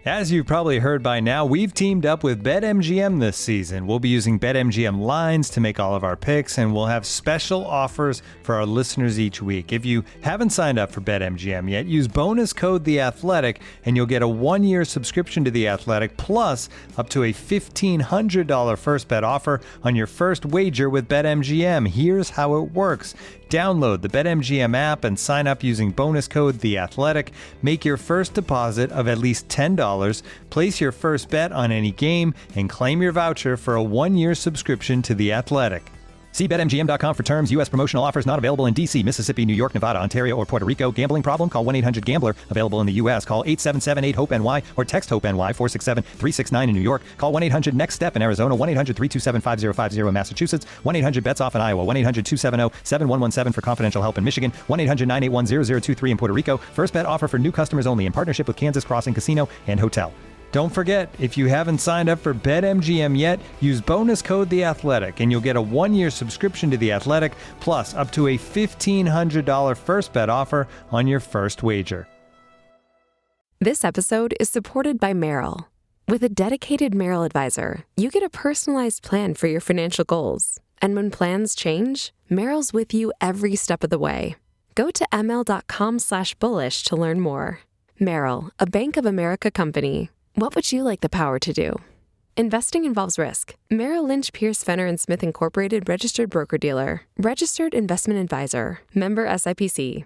As you've probably heard by now, we've teamed up with BetMGM this season. We'll be using BetMGM lines to make all of our picks, and we'll have special offers for our listeners each week. If you haven't signed up for BetMGM yet, use bonus code The Athletic, and you'll get a 1-year subscription to The Athletic, plus up to a $1,500 first bet offer on your first wager with BetMGM. Here's how it works. Download the BetMGM app and sign up using bonus code The Athletic. Make your first deposit of at least $10. Place your first bet on any game and claim your voucher for a 1-year subscription to The Athletic. See BetMGM.com for terms. U.S. promotional offers not available in D.C., Mississippi, New York, Nevada, Ontario, or Puerto Rico. Gambling problem? Call 1-800-GAMBLER. Available in the U.S. Call 877-8-HOPE-NY or text HOPE-NY 467-369 in New York. Call 1-800-NEXT-STEP in Arizona. 1-800-327-5050 in Massachusetts. 1-800-BETS-OFF in Iowa. 1-800-270-7117 for confidential help in Michigan. 1-800-981-0023 in Puerto Rico. First bet offer for new customers only in partnership with Kansas Crossing Casino and Hotel. Don't forget, if you haven't signed up for BetMGM yet, use bonus code The Athletic, and you'll get a 1-year subscription to The Athletic, plus up to a $1,500 first bet offer on your first wager. This episode is supported by Merrill. With a dedicated Merrill advisor, you get a personalized plan for your financial goals. And when plans change, Merrill's with you every step of the way. Go to ml.com/bullish to learn more. Merrill, a Bank of America company. What would you like the power to do? Investing involves risk. Merrill Lynch, Pierce, Fenner & Smith Incorporated, registered broker-dealer. Registered investment advisor. Member SIPC.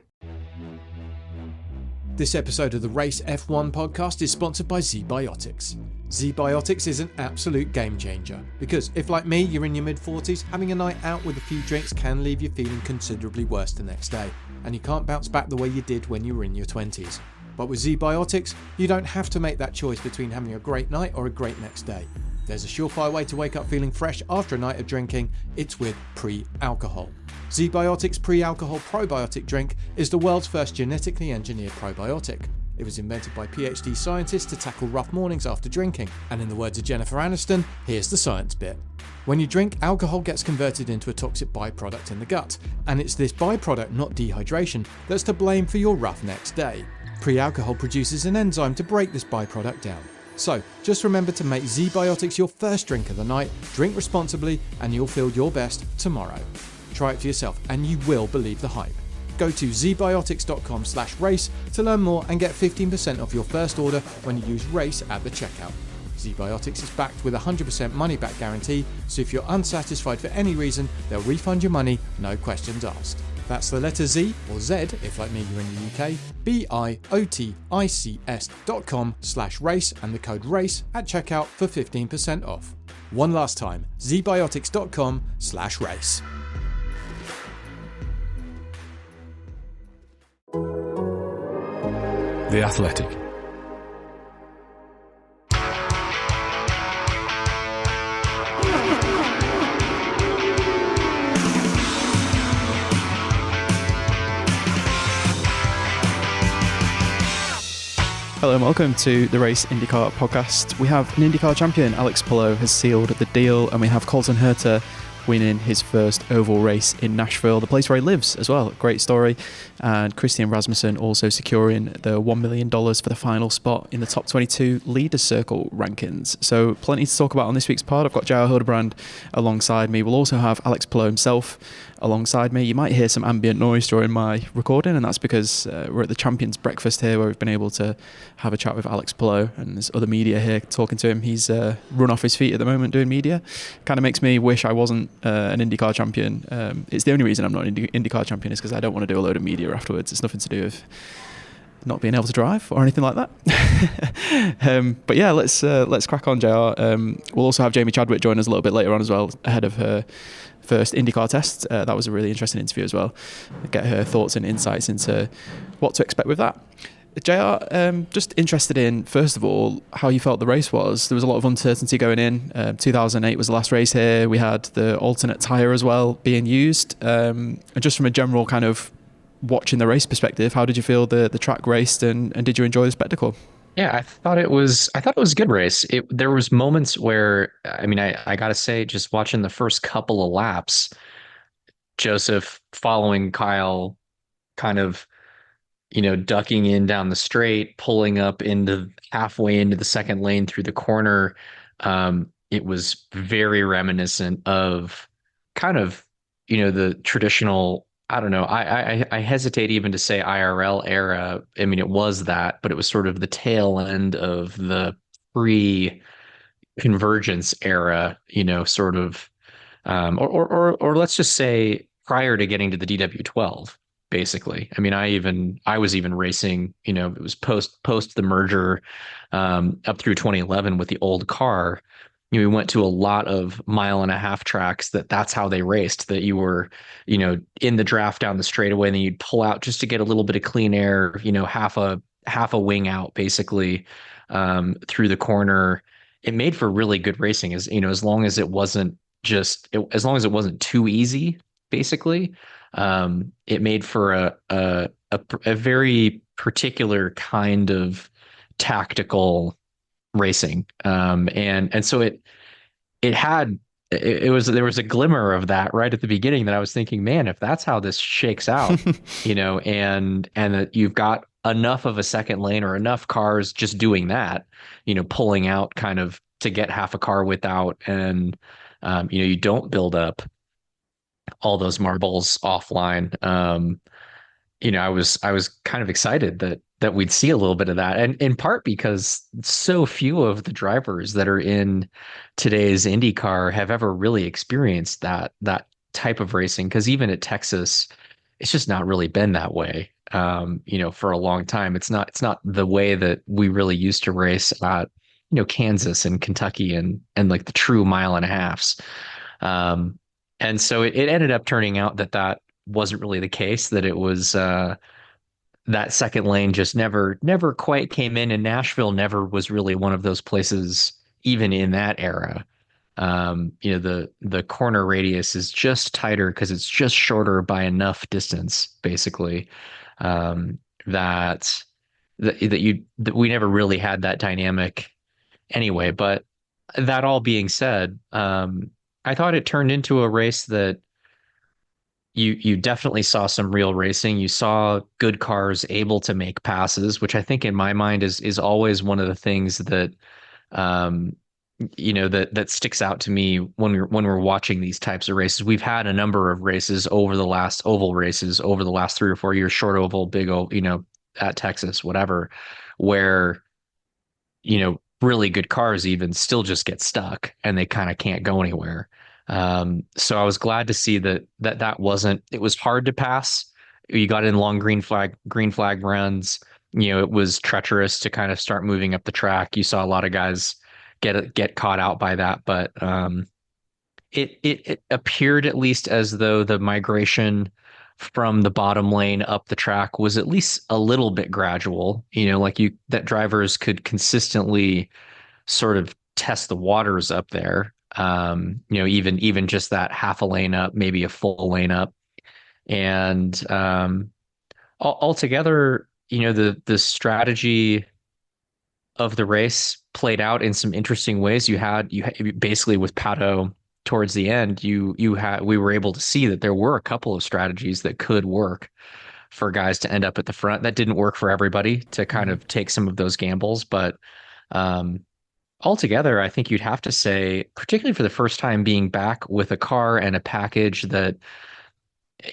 This episode of the Race F1 podcast is sponsored by ZBiotics. ZBiotics is an absolute game changer because if, like me, you're in your mid-40s, having a night out with a few drinks can leave you feeling considerably worse the next day, and you can't bounce back the way you did when you were in your 20s. But with ZBiotics, you don't have to make that choice between having a great night or a great next day. There's a surefire way to wake up feeling fresh after a night of drinking. It's with pre-alcohol. ZBiotics Pre-Alcohol Probiotic Drink is the world's first genetically engineered probiotic. It was invented by PhD scientists to tackle rough mornings after drinking. And in the words of Jennifer Aniston, here's the science bit. When you drink, alcohol gets converted into a toxic byproduct in the gut. And it's this byproduct, not dehydration, that's to blame for your rough next day. Pre-alcohol produces an enzyme to break this byproduct down. So, just remember to make ZBiotics your first drink of the night, drink responsibly, and you'll feel your best tomorrow. Try it for yourself, and you will believe the hype. Go to zbiotics.com/race to learn more and get 15% off your first order when you use RACE at the checkout. ZBiotics is backed with a 100% money-back guarantee, so if you're unsatisfied for any reason, they'll refund your money, no questions asked. That's the letter Z, or Z if like me you're in the UK, BIOTICS.com/race and the code RACE at checkout for 15% off. One last time, zbiotics.com/race. The Athletic. Hello and welcome to the Race IndyCar Podcast. We have an IndyCar champion, Alex Palou, has sealed the deal, and we have Colton Herta winning his first oval race in Nashville, the place where he lives as well. Great story. And Christian Rasmussen also securing the $1 million for the final spot in the top 22 Leaders Circle rankings. So plenty to talk about on this week's pod. I've got Hildebrand alongside me. We'll also have Alex Palou himself alongside me. You might hear some ambient noise during my recording, and that's because we're at the Champions Breakfast here, where we've been able to have a chat with Alex Palou, and there's other media here talking to him. He's run off his feet at the moment doing media. Kind of makes me wish I wasn't an IndyCar champion. It's the only reason I'm not an IndyCar champion is because I don't want to do a load of media afterwards. It's nothing to do with not being able to drive or anything like that. But yeah, let's crack on, JR. We'll also have Jamie Chadwick join us a little bit later on as well, ahead of her first IndyCar test. That was a really interesting interview as well. Get her thoughts and insights into what to expect with that. JR, just interested in, first of all, how you felt the race was. There was a lot of uncertainty going in. 2008 was the last race here. We had the alternate tyre as well being used. And just from a general kind of watching the race perspective, how did you feel the track raced, and did you enjoy the spectacle? Yeah, I thought it was a good race. There was moments where, I mean, I gotta say, just watching the first couple of laps, Joseph following Kyle kind of ducking in down the straight, pulling up into halfway into the second lane through the corner. It was very reminiscent of kind of, the traditional, I don't know, I hesitate even to say IRL era. I mean, it was that, but it was sort of the tail end of the pre-convergence era, sort of, or let's just say prior to getting to the DW12. Basically, I mean, I was even racing, it was post the merger, up through 2011 with the old car. We went to a lot of 1.5-mile tracks that's how they raced, that you were, in the draft down the straightaway, and then you'd pull out just to get a little bit of clean air, half a wing out basically, through the corner. It made for really good racing, as long as it wasn't too easy, basically. It made for a very particular kind of tactical racing. And so there was a glimmer of that right at the beginning, that I was thinking, man, if that's how this shakes out, and that you've got enough of a second lane or enough cars just doing that, pulling out kind of to get half a car without, and you don't build up all those marbles offline. I was kind of excited that we'd see a little bit of that, and in part because so few of the drivers that are in today's IndyCar have ever really experienced that type of racing. Because even at Texas, it's just not really been that way. For a long time, it's not the way that we really used to race at Kansas and Kentucky and like the true 1.5 miles. And so it ended up turning out that wasn't really the case, that it was that second lane just never quite came in, and Nashville never was really one of those places, even in that era. The corner radius is just tighter because it's just shorter by enough distance, basically, that we never really had that dynamic anyway. But that all being said, I thought it turned into a race that you definitely saw some real racing. You saw good cars able to make passes, which I think in my mind is always one of the things that that sticks out to me when we're watching these types of races. We've had a number of races over the last oval races over the last 3 or 4 years, short oval, big oval, at Texas, whatever, where really good cars even still just get stuck and they kind of can't go anywhere. So I was glad to see that wasn't, it was hard to pass. You got in long green flag runs. It was treacherous to kind of start moving up the track. You saw a lot of guys get caught out by that, but it appeared at least as though the migration from the bottom lane up the track was at least a little bit gradual, that drivers could consistently sort of test the waters up there. Even just that half a lane up, maybe a full lane up. And altogether, the strategy of the race played out in some interesting ways. You had basically with Pato towards the end, we were able to see that there were a couple of strategies that could work for guys to end up at the front. That didn't work for everybody to kind of take some of those gambles, but altogether, I think you'd have to say, particularly for the first time being back with a car and a package that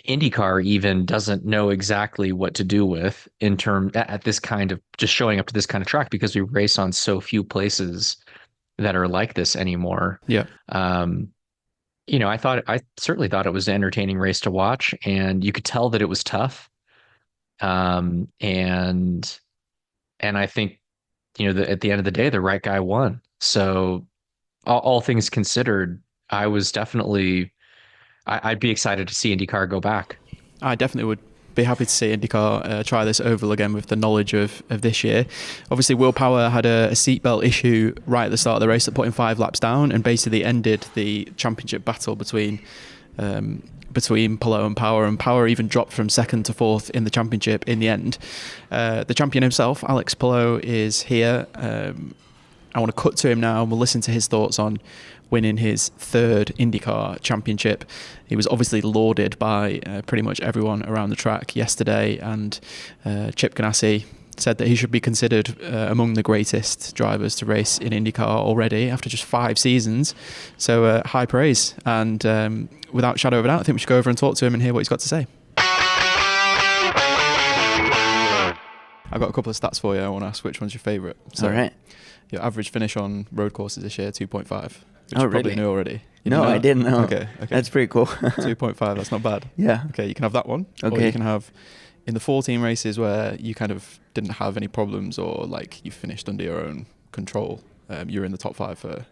IndyCar even doesn't know exactly what to do with at this kind of just showing up to this kind of track, because we race on so few places that are like this anymore. Yeah. I certainly thought it was an entertaining race to watch, and you could tell that it was tough. And I think, at the end of the day, the right guy won. So all things considered, I was definitely, I'd be excited to see IndyCar go back. I definitely would be happy to see IndyCar try this oval again with the knowledge of this year. Obviously, Will Power had a seatbelt issue right at the start of the race that put him 5 laps down and basically ended the championship battle between Palou and Power even dropped from 2nd to 4th in the championship in the end. The champion himself, Alex Palou, is here. I want to cut to him now and we'll listen to his thoughts on winning his third IndyCar championship. He was obviously lauded by pretty much everyone around the track yesterday, and Chip Ganassi said that he should be considered among the greatest drivers to race in IndyCar already after just 5 seasons. So high praise. And without shadow of a doubt, I think we should go over and talk to him and hear what he's got to say. I've got a couple of stats for you. I want to ask which one's your favourite. So, all right. Your average finish on road courses this year, 2.5. Which you really? probably knew already. No, I didn't know. Okay. That's pretty cool. 2.5, that's not bad. Yeah. Okay, you can have that one. Okay. Or you can have in the 14 races where you kind of didn't have any problems, or like you finished under your own control, you were in the top 5 for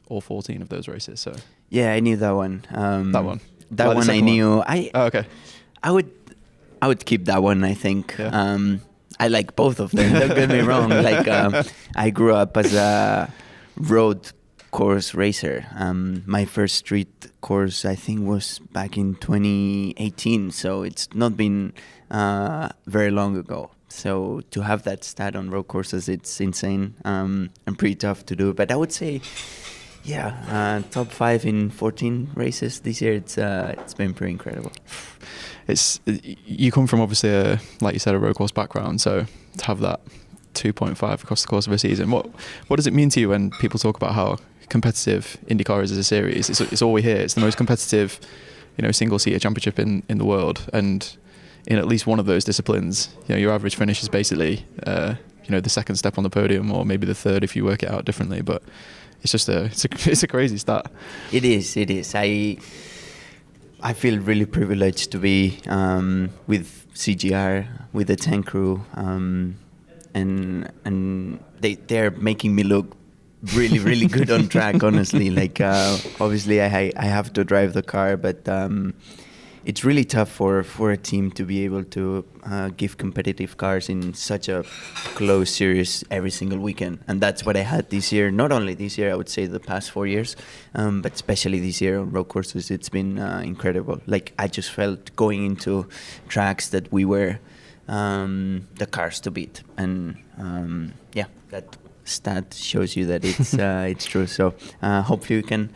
all 14 of those races. So yeah, I knew that one. That one. That one I knew. Okay. I would keep that one, I think. Yeah. I like both of them. Don't get me wrong. Like I grew up as a road course racer. My first street course, I think, was back in 2018. So it's not been very long ago. So to have that stat on road courses, it's insane and pretty tough to do. But I would say, yeah, top 5 in 14 races this year. It's been pretty incredible. You come from obviously like you said, a road course background. So to have that 2.5 across the course of a season, what does it mean to you when people talk about how competitive IndyCar is as a series? It's all we hear. It's the most competitive, single-seater championship in the world, and in at least one of those disciplines, your average finish is basically, the second step on the podium, or maybe the third if you work it out differently. But it's just it's a crazy stat. It is. I feel really privileged to be with CGR, with the tank crew, and they're making me look really, really good on track, honestly. Like, obviously I have to drive the car, but it's really tough for a team to be able to give competitive cars in such a close series every single weekend. And that's what I had this year. Not only this year, I would say the past 4 years, but especially this year on road courses, it's been incredible. Like, I just felt going into tracks that we were the cars to beat. And that stat shows you that it's true. So hopefully we can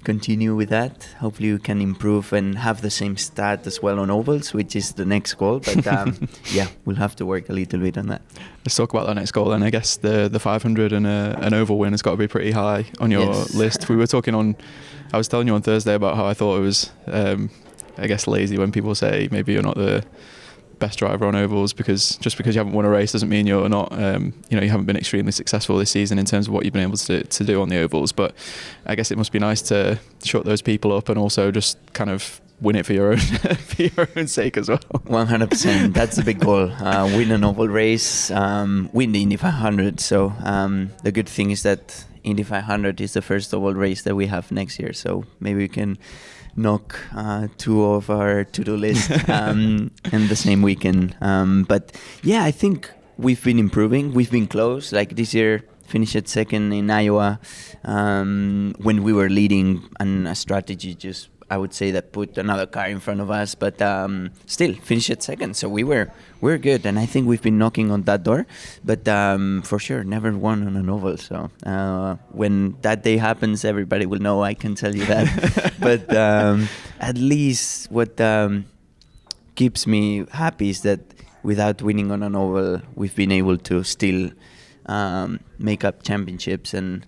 continue with that. Hopefully we can improve and have the same stat as well on ovals, which is the next goal. But we'll have to work a little bit on that. Let's talk about that next goal. And I guess the 500 and an oval win has got to be pretty high on your list. I was telling you on Thursday about how I thought it was, I guess, lazy when people say maybe you're not the best driver on ovals, because just because you haven't won a race doesn't mean you're not, you haven't been extremely successful this season in terms of what you've been able to do on the ovals. But I guess it must be nice to shut those people up and also just kind of win it for your own sake as well. 100%. That's the big goal. Win an oval race, win the Indy 500. So the good thing is that Indy 500 is the first oval race that we have next year. So maybe we can knock 2 of our to-do list in the same weekend. But yeah, I think we've been improving. We've been close. Like this year, finished at second in Iowa when we were leading, and a strategy just, I would say, that put another car in front of us, but still finished at second. So we're good, and I think we've been knocking on that door, but for sure never won on an oval. So when that day happens, everybody will know, I can tell you that. But at least what keeps me happy is that without winning on an oval, we've been able to still make up championships, and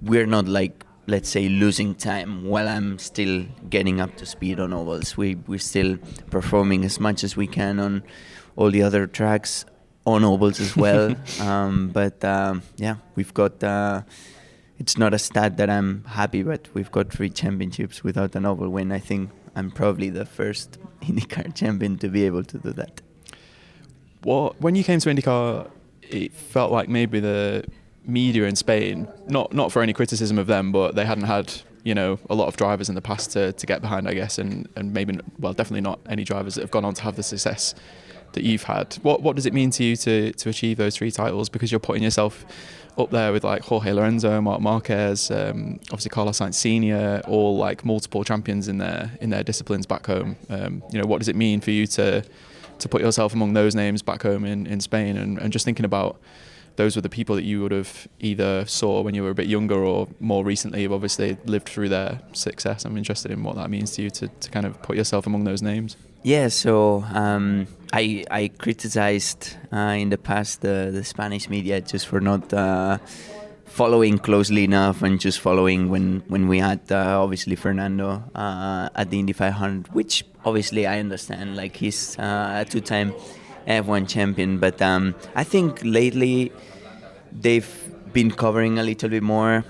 we're not like, let's say, losing time while I'm still getting up to speed on ovals. We're still performing as much as we can on all the other tracks on ovals as well. We've got, it's not a stat that I'm happy, but we've got 3 championships without an oval win. I think I'm probably the first IndyCar champion to be able to do that. Well, when you came to IndyCar, it felt like maybe the media in Spain, not for any criticism of them, but they hadn't had, a lot of drivers in the past to get behind, I guess, and maybe, well, definitely not any drivers that have gone on to have the success that you've had. What does it mean to you to achieve those 3 titles? Because you're putting yourself up there with like Jorge Lorenzo, Marc Marquez, obviously Carlos Sainz Sr., all like multiple champions in their disciplines back home. What does it mean for you to put yourself among those names back home in Spain, and just thinking about those were the people that you would have either saw when you were a bit younger or more recently have obviously lived through their success. I'm interested in what that means to you to kind of put yourself among those names. Yeah, so I criticized in the past the Spanish media just for not following closely enough and just following when we had obviously Fernando at the Indy 500, which obviously I understand, like he's a two-time F1 champion, but I think lately they've been covering a little bit more.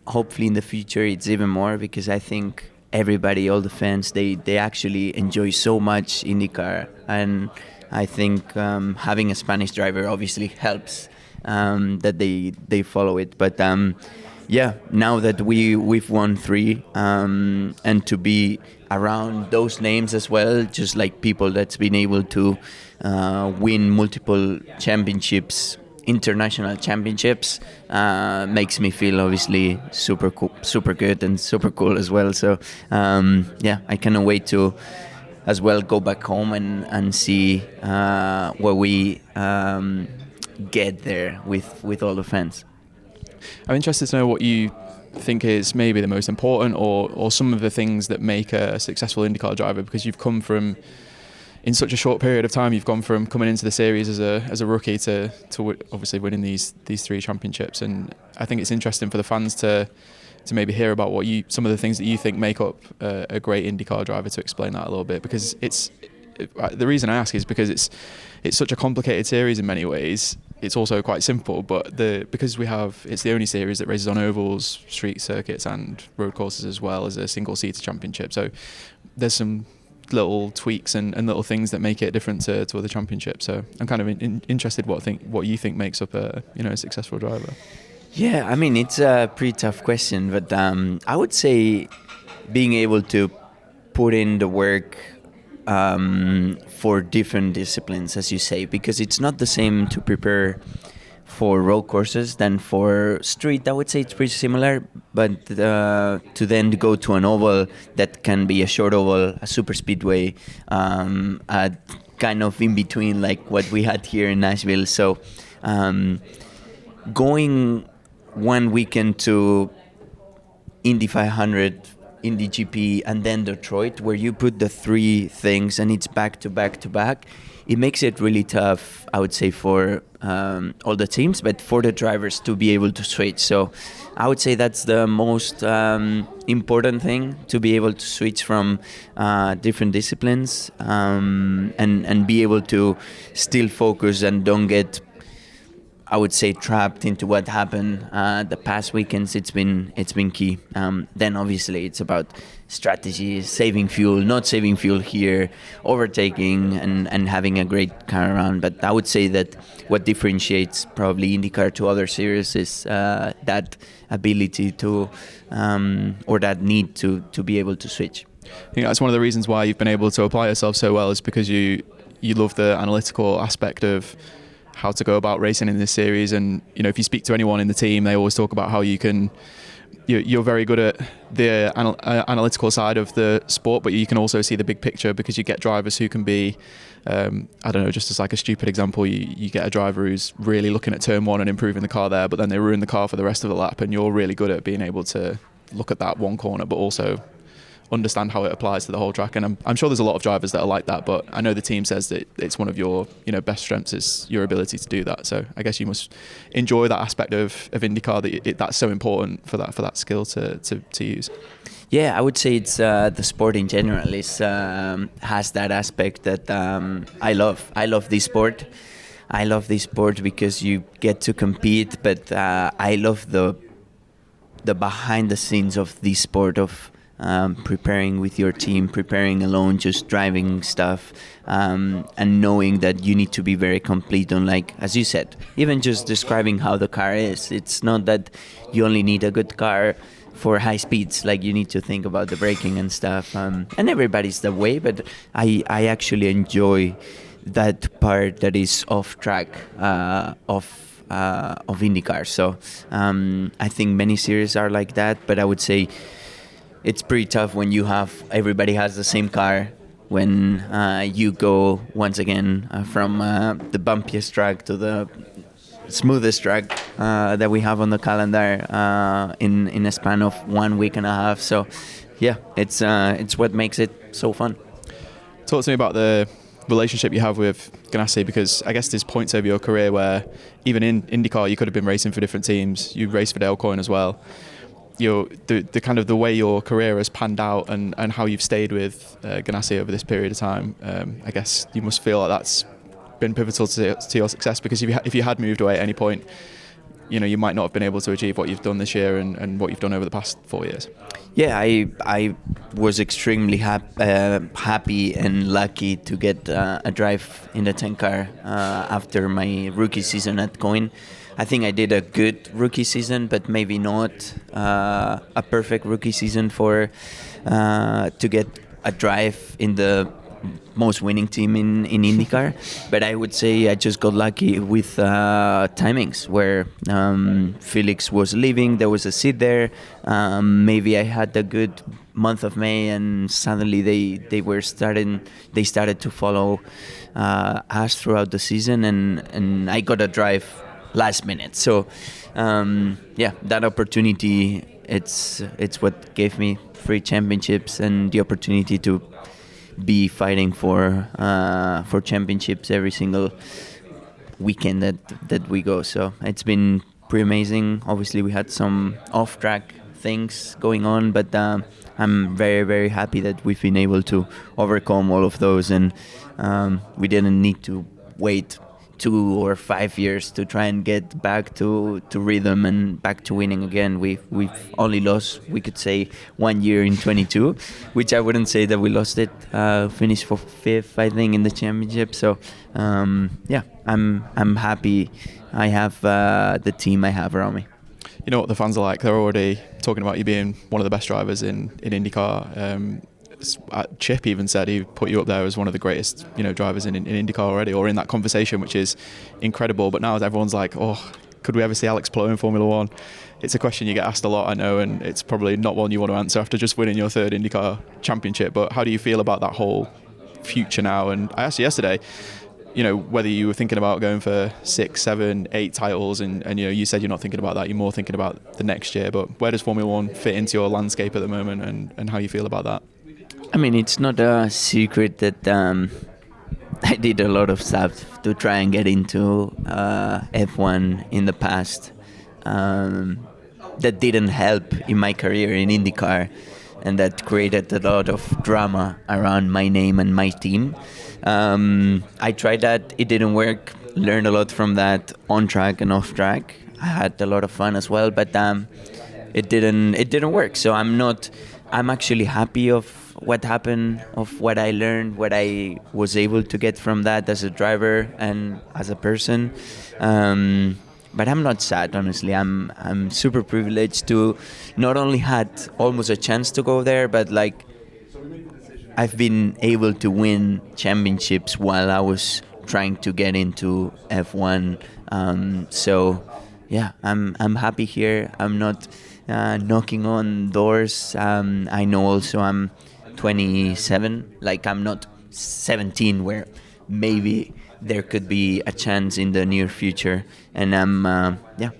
Hopefully in the future it's even more, because I think everybody, all the fans, they actually enjoy so much IndyCar, and I think having a Spanish driver obviously helps that they follow it. But yeah, now that we've won 3, and to be around those names as well, just like people that's been able to win multiple championships, international championships, makes me feel obviously super good and super cool as well. So yeah, I cannot wait to as well go back home and see where we get there with all the fans. I'm interested to know what you think is maybe the most important or some of the things that make a successful IndyCar driver, because you've come from, in such a short period of time, you've gone from coming into the series as a rookie to obviously winning these 3 championships. And I think it's interesting for the fans to maybe hear about some of the things that you think make up a great IndyCar driver, to explain that a little bit, because the reason I ask is because it's such a complicated series in many ways. It's also quite simple, but because it's the only series that races on ovals, street circuits and road courses, as well as a single-seater championship. So there's some little tweaks and little things that make it different to other championships. So I'm kind of interested what you think makes up a successful driver. Yeah, I mean, it's a pretty tough question, but I would say being able to put in the work for different disciplines, as you say, because it's not the same to prepare for road courses than for street. I would say it's pretty similar, but to then go to an oval that can be a short oval, a super speedway, kind of in between, like what we had here in Nashville. So going one weekend to Indy 500, Indy GP, and then Detroit, where you put the 3 things and it's back to back to back, it makes it really tough, I would say, for all the teams, but for the drivers to be able to switch. So I would say that's the most important thing, to be able to switch from different disciplines and be able to still focus and don't get, I would say, trapped into what happened the past weekends. It's been key. Then obviously it's about strategy, saving fuel, not saving fuel here, overtaking and having a great car around. But I would say that what differentiates probably IndyCar to other series is that ability to or that need to be able to switch. I think that's one of the reasons why you've been able to apply yourself so well, is because you love the analytical aspect of how to go about racing in this series. And if you speak to anyone in the team, they always talk about how you're very good at the analytical side of the sport, but you can also see the big picture, because you get drivers who can be I don't know, just as like a stupid example, you get a driver who's really looking at turn 1 and improving the car there, but then they ruin the car for the rest of the lap, and you're really good at being able to look at that one corner but also understand how it applies to the whole track. And I'm sure there's a lot of drivers that are like that, but I know the team says that it's one of your best strengths is your ability to do that. So I guess you must enjoy that aspect of IndyCar, that's so important for that skill to use. Yeah, I would say it's the sport in general has that aspect that I love. I love this sport. I love this sport because you get to compete, but I love the behind the scenes of this sport of preparing with your team, preparing alone, just driving stuff, and knowing that you need to be very complete on, like, as you said, even just describing how the car is. It's not that you only need a good car for high speeds, like you need to think about the braking and stuff, and everybody's that way, but I actually enjoy that part that is off track of IndyCar. So I think many series are like that, but I would say it's pretty tough when everybody has the same car when you go once again from the bumpiest track to the smoothest track that we have on the calendar in a span of 1 week and a half. So yeah, it's what makes it so fun. Talk to me about the relationship you have with Ganassi, because I guess there's points over your career where even in IndyCar you could have been racing for different teams. You raced for Dale Coyne as well. The kind of the way your career has panned out and how you've stayed with Ganassi over this period of time, I guess you must feel like that's been pivotal to your success, because if you had moved away at any point, you might not have been able to achieve what you've done this year and what you've done over the past 4 years. Yeah, I was extremely happy and lucky to get a drive in the 10 car after my rookie season at Coyne. I think I did a good rookie season, but maybe not a perfect rookie season to get a drive in the most winning team in IndyCar. But I would say I just got lucky with timings where Felix was leaving, there was a seat there. Maybe I had a good month of May, and suddenly they started to follow us throughout the season, and I got a drive last minute. So that opportunity, it's what gave me 3 championships and the opportunity to be fighting for championships every single weekend that we go. So it's been pretty amazing. Obviously we had some off-track things going on, but I'm very, very happy that we've been able to overcome all of those, and we didn't need to wait 2 or 5 years to try and get back to rhythm and back to winning again. We've only lost, we could say, 1 year in 22, which I wouldn't say that we lost it. Finished for 5th, I think, in the championship. So I'm happy. I have the team I have around me. You know what the fans are like? They're already talking about you being one of the best drivers in IndyCar. Chip even said he put you up there as one of the greatest, drivers in IndyCar already, or in that conversation, which is incredible. But now everyone's like, oh, could we ever see Alex Palou in Formula One? It's a question you get asked a lot, I know, and it's probably not one you want to answer after just winning your 3rd IndyCar championship. But how do you feel about that whole future now? And I asked you yesterday, whether you were thinking about going for 6, 7, 8 titles, and you said you're not thinking about that, you're more thinking about the next year. But where does Formula One fit into your landscape at the moment, and how you feel about that? I mean, it's not a secret that I did a lot of stuff to try and get into F1 in the past that didn't help in my career in IndyCar, and that created a lot of drama around my name and my team. I tried that, it didn't work, learned a lot from that on track and off track. I had a lot of fun as well, but it didn't work. So I'm actually happy of what happened, of what I learned, what I was able to get from that as a driver and as a person. But I'm not sad, honestly. I'm super privileged to not only had almost a chance to go there, but I've been able to win championships while I was trying to get into F1. So yeah, I'm happy here. I'm not knocking on doors. I know also I'm 27, I'm not 17 where maybe there could be a chance in the near future, and I'm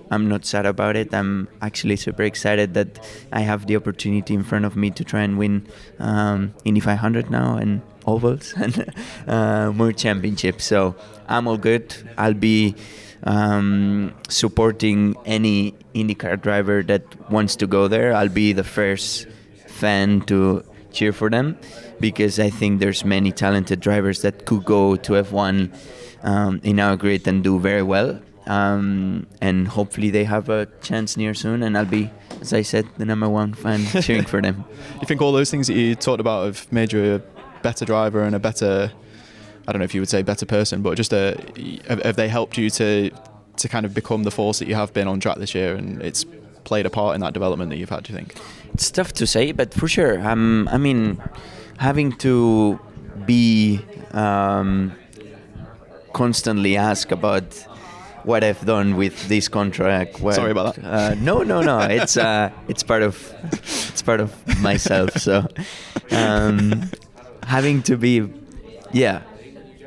not sad about it. I'm actually super excited that I have the opportunity in front of me to try and win Indy 500 now, and ovals, and more championships. So I'm all good. I'll be supporting any IndyCar driver that wants to go there. I'll be the first fan to cheer for them, because I think there's many talented drivers that could go to F1 in our grid and do very well, and hopefully they have a chance near soon, and I'll be, as I said, the number 1 fan cheering for them. You think all those things that you talked about have made you a better driver and a better, I don't know if you would say better person, but just have they helped you to kind of become the force that you have been on track this year, and it's played a part in that development that you've had, do you think? It's tough to say, but for sure. I mean, having to be constantly asked about what I've done with this contract. Sorry about that. No. It's part of myself. So having to be,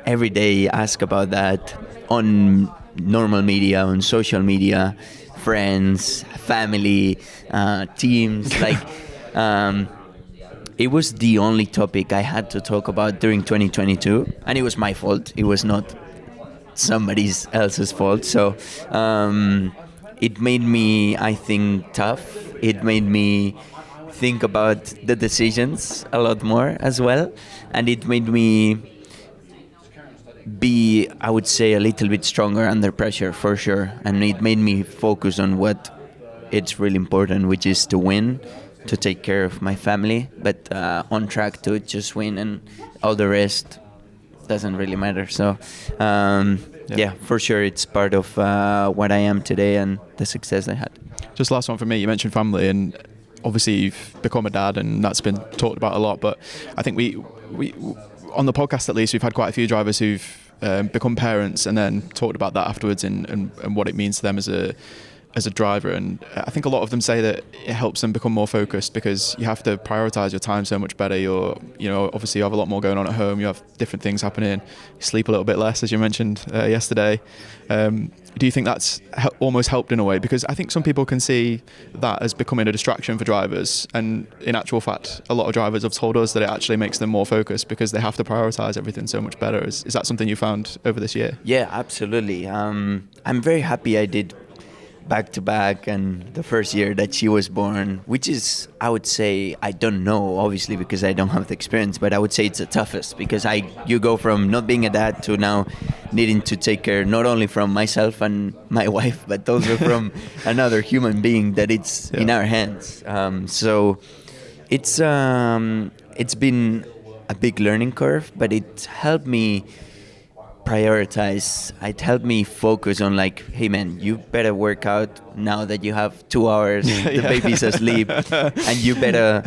every day ask about that on normal media, on social media, friends, family, teams, it was the only topic I had to talk about during 2022, and it was my fault. It was not somebody else's fault. So it made me, I think, tough. It made me think about the decisions a lot more as well, and it made me be, I would say, a little bit stronger under pressure, for sure. And it made me focus on what it's really important, which is to win, to take care of my family, but on track to just win, and all the rest doesn't really matter. So for sure it's part of what I am today and the success I had. Just last one for me. You mentioned family, and obviously you've become a dad, and that's been talked about a lot, but I think we on the podcast at least, we've had quite a few drivers who've become parents and then talked about that afterwards and what it means to them as a driver. And I think a lot of them say that it helps them become more focused, because you have to prioritize your time so much better. Obviously you have a lot more going on at home, you have different things happening, you sleep a little bit less, as you mentioned yesterday. Do you think that's almost helped in a way? Because I think some people can see that as becoming a distraction for drivers, and in actual fact a lot of drivers have told us that it actually makes them more focused because they have to prioritize everything so much better. Is that something you found over this year? Yeah, absolutely. I'm very happy I did back-to-back, and the first year that she was born, which is, I would say, I don't know, obviously, because I don't have the experience, but I would say it's the toughest, because you go from not being a dad to now needing to take care not only from myself and my wife, but also from another human being that it's in our hands. So it's been a big learning curve, but it helped me prioritize. It helped me focus on hey man, you better work out now that you have 2 hours, the baby's asleep, and you better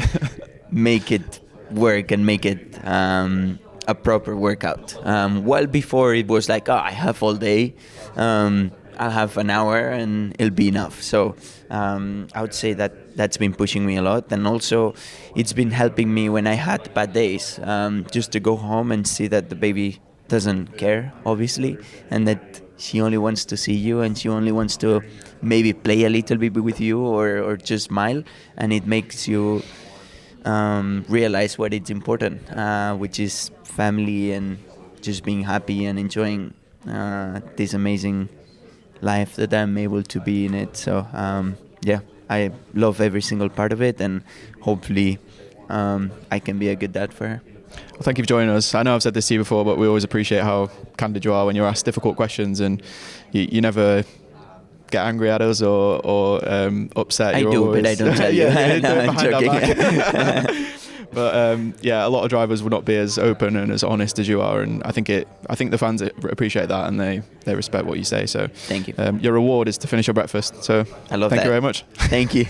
make it work and make it a proper workout. While before it was I have all day, I'll have an hour and it'll be enough. So I would say that's been pushing me a lot, and also it's been helping me when I had bad days, just to go home and see that the baby doesn't care, obviously, and that she only wants to see you, and she only wants to maybe play a little bit with you or just smile, and it makes you realize what is important, which is family and just being happy and enjoying this amazing life that I'm able to be in it. So I love every single part of it, and hopefully I can be a good dad for her. Well, thank you for joining us. I know I've said this to you before, but we always appreciate how candid you are when you're asked difficult questions, and you never get angry at us or upset. I do, but I don't tell you. No, I'm joking. But a lot of drivers would not be as open and as honest as you are, and I think the fans appreciate that, and they respect what you say. So thank you. Your reward is to finish your breakfast. So I love thank that. you very much. Thank you.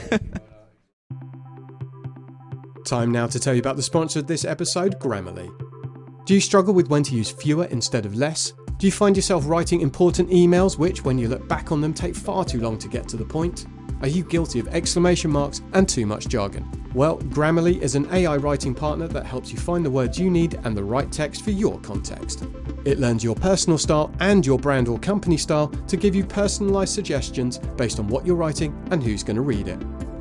Time now to tell you about the sponsor of this episode, Grammarly. Do you struggle with when to use fewer instead of less? Do you find yourself writing important emails which, when you look back on them, take far too long to get to the point? Are you guilty of exclamation marks and too much jargon? Well, Grammarly is an AI writing partner that helps you find the words you need and the right text for your context. It learns your personal style and your brand or company style to give you personalised suggestions based on what you're writing and who's going to read it.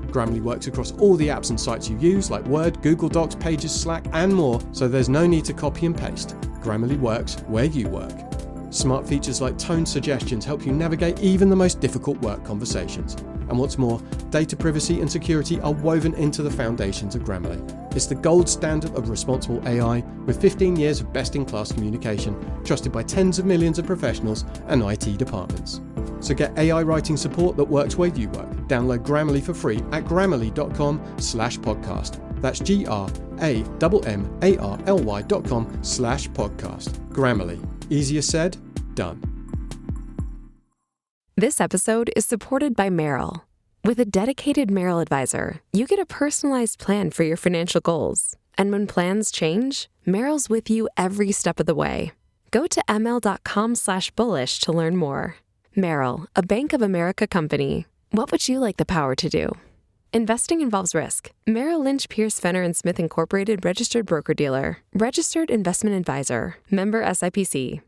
Grammarly works across all the apps and sites you use, like Word, Google Docs, Pages, Slack, and more, so there's no need to copy and paste. Grammarly works where you work. Smart features like tone suggestions help you navigate even the most difficult work conversations. And what's more, data privacy and security are woven into the foundations of Grammarly. It's the gold standard of responsible AI, with 15 years of best-in-class communication, trusted by tens of millions of professionals and IT departments. So get AI writing support that works where you work. Download Grammarly for free at grammarly.com/podcast. That's GRAMMARLY.com/podcast. Grammarly. Easier said, done. This episode is supported by Merrill. With a dedicated Merrill advisor, you get a personalized plan for your financial goals. And when plans change, Merrill's with you every step of the way. Go to ml.com/bullish to learn more. Merrill, a Bank of America company. What would you like the power to do? Investing involves risk. Merrill Lynch, Pierce, Fenner & Smith Incorporated registered broker-dealer. Registered investment advisor. Member SIPC.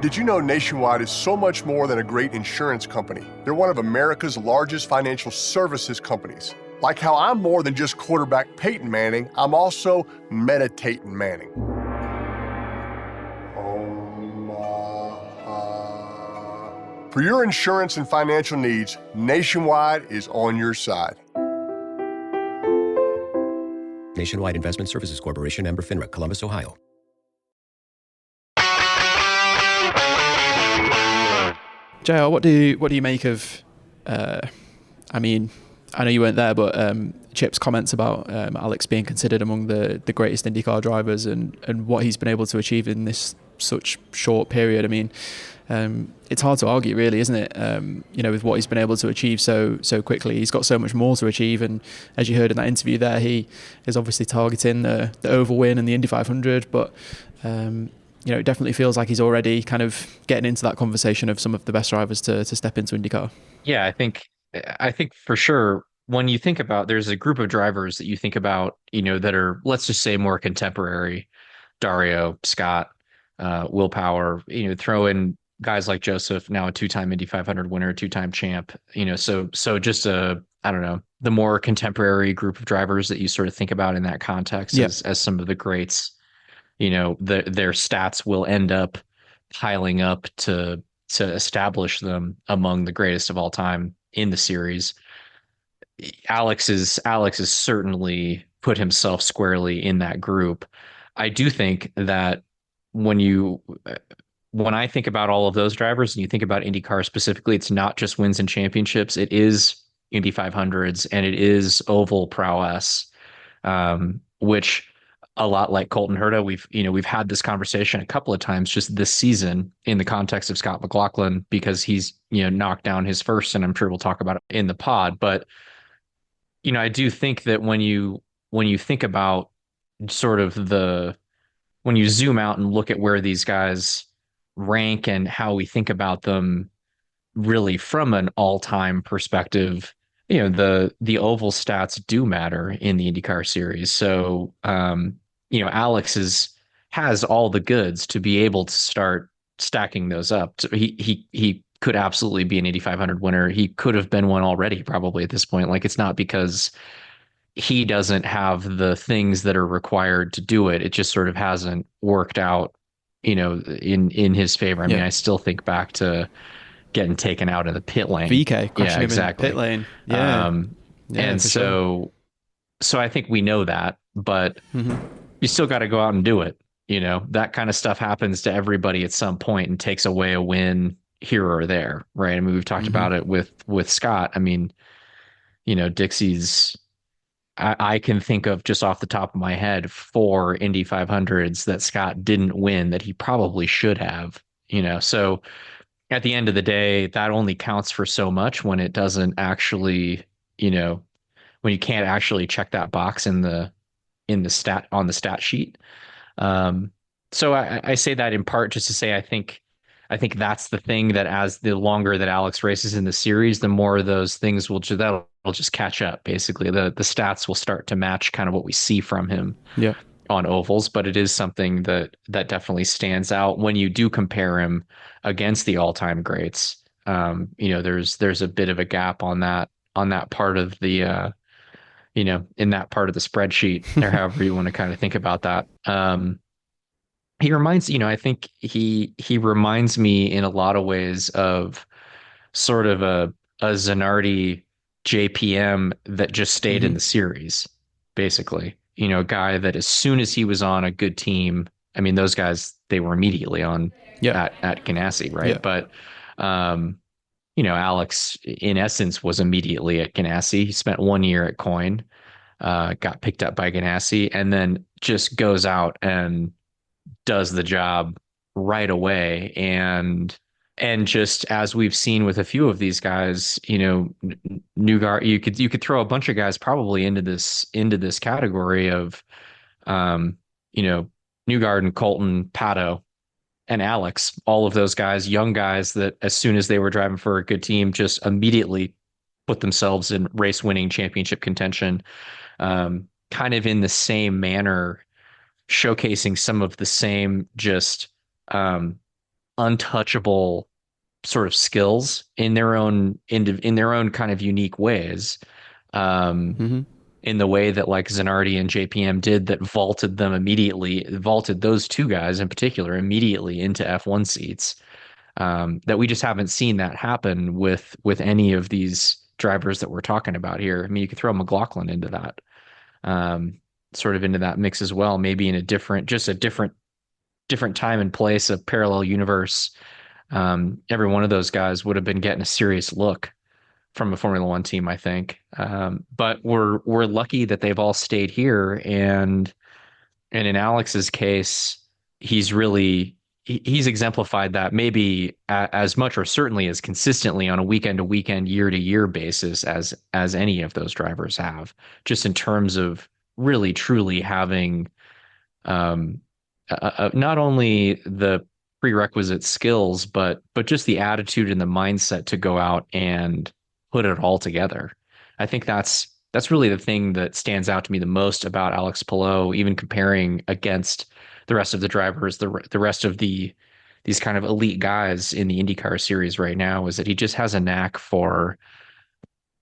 Did you know Nationwide is so much more than a great insurance company? They're one of America's largest financial services companies. Like how I'm more than just quarterback Peyton Manning, I'm also meditating Manning. For your insurance and financial needs, Nationwide is on your side. Nationwide Investment Services Corporation, member FINRA, Columbus, Ohio. JR, what do you make of? I mean, I know you weren't there, but Chip's comments about Alex being considered among the greatest IndyCar drivers and what he's been able to achieve in this such short period. I mean, it's hard to argue, really, isn't it? With what he's been able to achieve so quickly. He's got so much more to achieve, and as you heard in that interview there, he is obviously targeting the Oval win and the Indy 500, but it definitely feels like he's already kind of getting into that conversation of some of the best drivers to step into IndyCar. Yeah, I think for sure, when you think about, there's a group of drivers that you think about, that are, let's just say, more contemporary. Dario, Scott, Will Power, throw in guys like Joseph, now a two-time Indy 500 winner, two-time champ, so just the more contemporary group of drivers that you sort of think about in that context as some of the greats, their stats will end up piling up to establish them among the greatest of all time in the series. Alex is certainly put himself squarely in that group. I do think that when I think about all of those drivers and you think about IndyCar specifically, it's not just wins and championships. It is Indy 500s and it is oval prowess, which, a lot like Colton Herta, we've had this conversation a couple of times just this season in the context of Scott McLaughlin, because he's knocked down his first, and I'm sure we'll talk about it in the pod. But I do think that when you think about sort of when you zoom out and look at where these guys rank and how we think about them really from an all-time perspective, the oval stats do matter in the IndyCar series. So Alex has all the goods to be able to start stacking those up. So he could absolutely be an Indy 500 winner. He could have been one already probably at this point. Like, it's not because he doesn't have the things that are required to do it. It just sort of hasn't worked out, in his favor. I mean, I still think back to getting taken out in the pit lane. VK, yeah, exactly. Pit lane. Yeah. And so I think we know that, but you still got to go out and do it. That kind of stuff happens to everybody at some point and takes away a win here or there, right? I mean, we've talked about it with Scott. I mean, Dixie's, I can think of, just off the top of my head, 4 Indy 500s that Scott didn't win that he probably should have, so at the end of the day, that only counts for so much when it doesn't actually, when you can't actually check that box on the stat sheet. So I say that in part just to say, I think that's the thing, that as the longer that Alex races in the series, the more of those things that'll just catch up. Basically, the stats will start to match kind of what we see from him on ovals. But it is something that definitely stands out when you do compare him against the all-time greats. There's a bit of a gap on that part of the in that part of the spreadsheet, or however you want to kind of think about that. He reminds, I think he reminds me in a lot of ways of sort of a Zanardi JPM that just stayed in the series, basically. A guy that as soon as he was on a good team, I mean, those guys, they were immediately on at Ganassi, right? But Alex, in essence, was immediately at Ganassi. He spent 1 year at Coyne, got picked up by Ganassi, and then just goes out and does the job right away. And just as we've seen with a few of these guys, Newgard, you could throw a bunch of guys probably into this category of, Newgard and Colton, Pato, and Alex, all of those guys, young guys that as soon as they were driving for a good team, just immediately put themselves in race winning championship contention, kind of in the same manner, showcasing some of the same just untouchable sort of skills in their own kind of unique ways. In the way that like Zanardi and JPM did, that vaulted those two guys in particular immediately into F1 seats. That we just haven't seen that happen with any of these drivers that we're talking about here. I mean, you could throw McLaughlin into that, sort of into that mix as well, maybe in a different time and place, a parallel universe. Every one of those guys would have been getting a serious look from a Formula One team, I think. But we're lucky that they've all stayed here. And in Alex's case, he's exemplified that maybe as much or certainly as consistently on a weekend to weekend, year to year basis as any of those drivers have, just in terms of really truly having not only the prerequisite skills, but just the attitude and the mindset to go out and put it all together. I think that's really the thing that stands out to me the most about Alex Palou, even comparing against the rest of the drivers, the rest of these kind of elite guys in the IndyCar series right now, is that he just has a knack for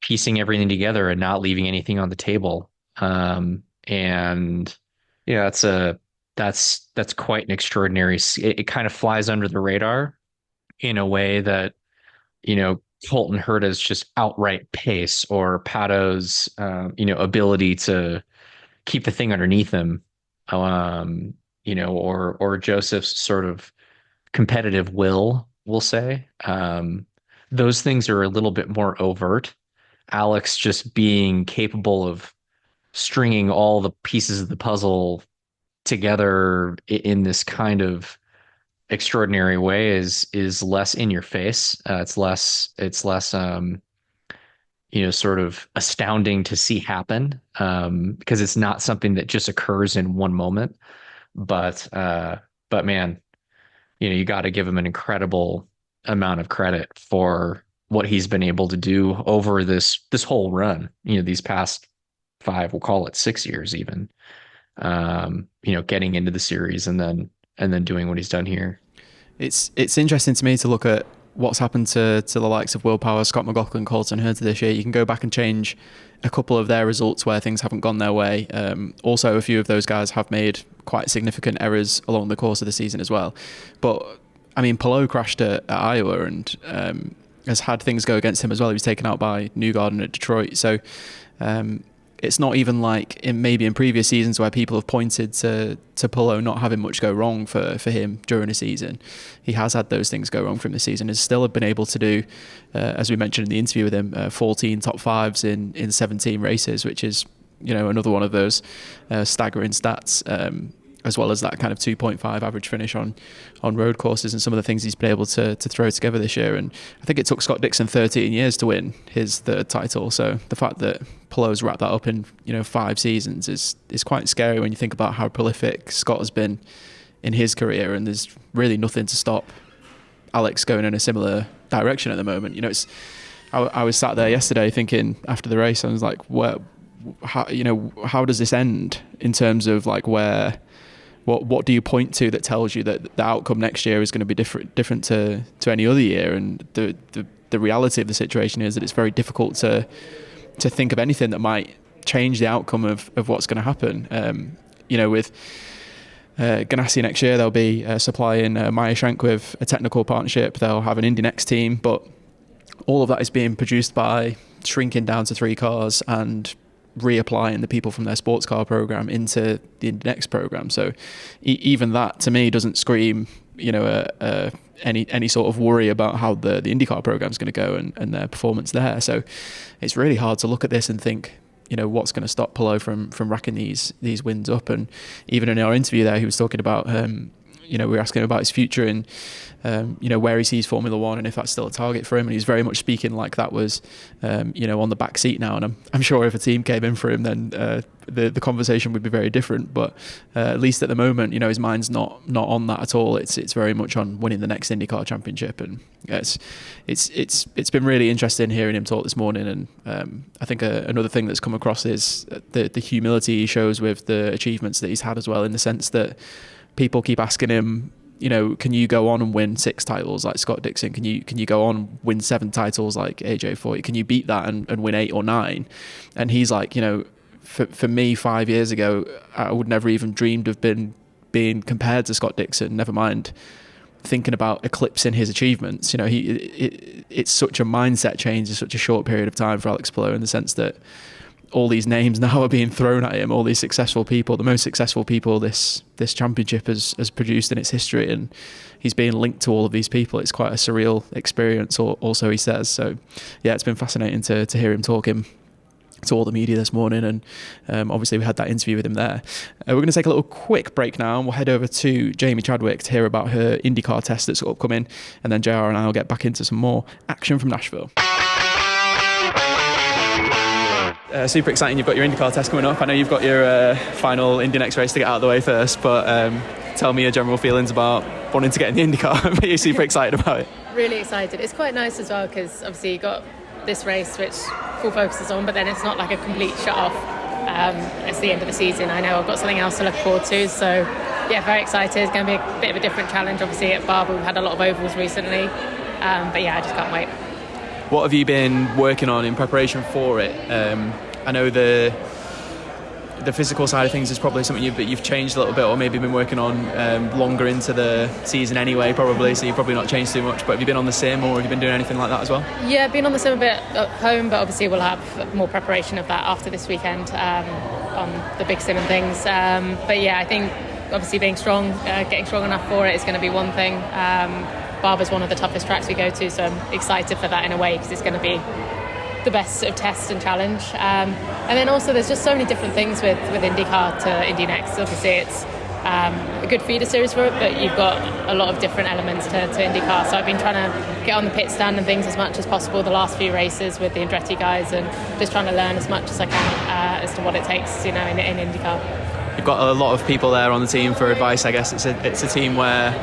piecing everything together and not leaving anything on the table. And yeah, that's quite an extraordinary. It kind of flies under the radar in a way that, Colton Herta's just outright pace, or Pato's, ability to keep the thing underneath him, or Joseph's sort of competitive will, we'll say. Those things are a little bit more overt. Alex just being capable of stringing all the pieces of the puzzle together in this kind of extraordinary way is less in your face. It's less sort of astounding to see happen, because it's not something that just occurs in one moment. But man, you got to give him an incredible amount of credit for what he's been able to do over this whole run, these past 5, we'll call it 6 years even, getting into the series and then doing what he's done here. It's interesting to me to look at what's happened to the likes of Will Power, Scott McLaughlin, Colton Herta this year. You can go back and change a couple of their results where things haven't gone their way. Also, a few of those guys have made quite significant errors along the course of the season as well. But I mean, Palou crashed at Iowa and has had things go against him as well. He was taken out by Newgarden at Detroit. So it's not even like in previous seasons where people have pointed to Palou not having much go wrong for him during a season. He has had those things go wrong from the season. Has still been able to do, as we mentioned in the interview with him, 14 top 5s in 17 races, which is another one of those staggering stats. As well as that kind of 2.5 average finish on road courses, and some of the things he's been able to throw together this year. And I think it took Scott Dixon 13 years to win his third title. So the fact that Palou's wrapped that up in 5 seasons is quite scary when you think about how prolific Scott has been in his career. And there's really nothing to stop Alex going in a similar direction at the moment. I was sat there yesterday thinking after the race, I was like, how does this end in terms of like where? What do you point to that tells you that the outcome next year is going to be different to any other year? And the reality of the situation is that it's very difficult to think of anything that might change the outcome of what's going to happen. With Ganassi next year, they'll be supplying Maya Shank with a technical partnership. They'll have an Indy Next team, but all of that is being produced by shrinking down to 3 cars and reapplying the people from their sports car program into the next program. So even that to me doesn't scream any sort of worry about how the IndyCar program is going to go and their performance there. So it's really hard to look at this and think what's going to stop Palou from racking these wins up. And even in our interview there, he was talking about we were asking him about his future and where he sees Formula One and if that's still a target for him. And he's very much speaking like that was on the back seat now. And I'm sure if a team came in for him, then the conversation would be very different. But at least at the moment, his mind's not on that at all. It's very much on winning the next IndyCar championship. And it's been really interesting hearing him talk this morning. And I think another thing that's come across is the humility he shows with the achievements that he's had as well, in the sense that people keep asking him, can you go on and win 6 titles like Scott Dixon? Can you go on and win 7 titles like AJ Foyt? Can you beat that and win 8 or 9? And he's like, for me 5 years ago, I would never even dreamed of being compared to Scott Dixon, never mind thinking about eclipsing his achievements. It's such a mindset change in such a short period of time for Alex Palou, in the sense that all these names now are being thrown at him, all these successful people, the most successful people this championship has produced in its history, and he's being linked to all of these people. It's quite a surreal experience, also he says. So yeah, it's been fascinating to hear him talking to all the media this morning, and obviously we had that interview with him there. We're going to take a little quick break now, and we'll head over to Jamie Chadwick to hear about her IndyCar test that's upcoming, and then JR and I will get back into some more action from Nashville. Super exciting, you've got your IndyCar test coming up. I know you've got your final Indy next race to get out of the way first, but tell me your general feelings about wanting to get in the IndyCar. Are you super excited about it? Really excited. It's quite nice as well, because obviously you got this race which full focus is on, but then it's not like a complete shut off. It's the end of the season. I know I've got something else to look forward to, so yeah, very excited. It's going to be a bit of a different challenge. Obviously at Barber we've had a lot of ovals recently, but yeah, I just can't wait. What have you been working on in preparation for it? I know the physical side of things is probably something you've changed a little bit, or maybe been working on longer into the season anyway, probably, so you've probably not changed too much. But have you been on the sim, or have you been doing anything like that as well? Yeah, been on the sim a bit at home, but obviously we'll have more preparation of that after this weekend on the big sim and things. But yeah, I think obviously being strong, getting strong enough for it is going to be one thing. Barber's one of the toughest tracks we go to, so I'm excited for that in a way, because it's going to be the best sort of test and challenge. And then also there's just so many different things with IndyCar to Indy Next. Obviously it's a good feeder series for it, but you've got a lot of different elements to IndyCar. So I've been trying to get on the pit stand and things as much as possible the last few races with the Andretti guys, and just trying to learn as much as I can as to what it takes, in IndyCar. You've got a lot of people there on the team for advice. I guess it's a team where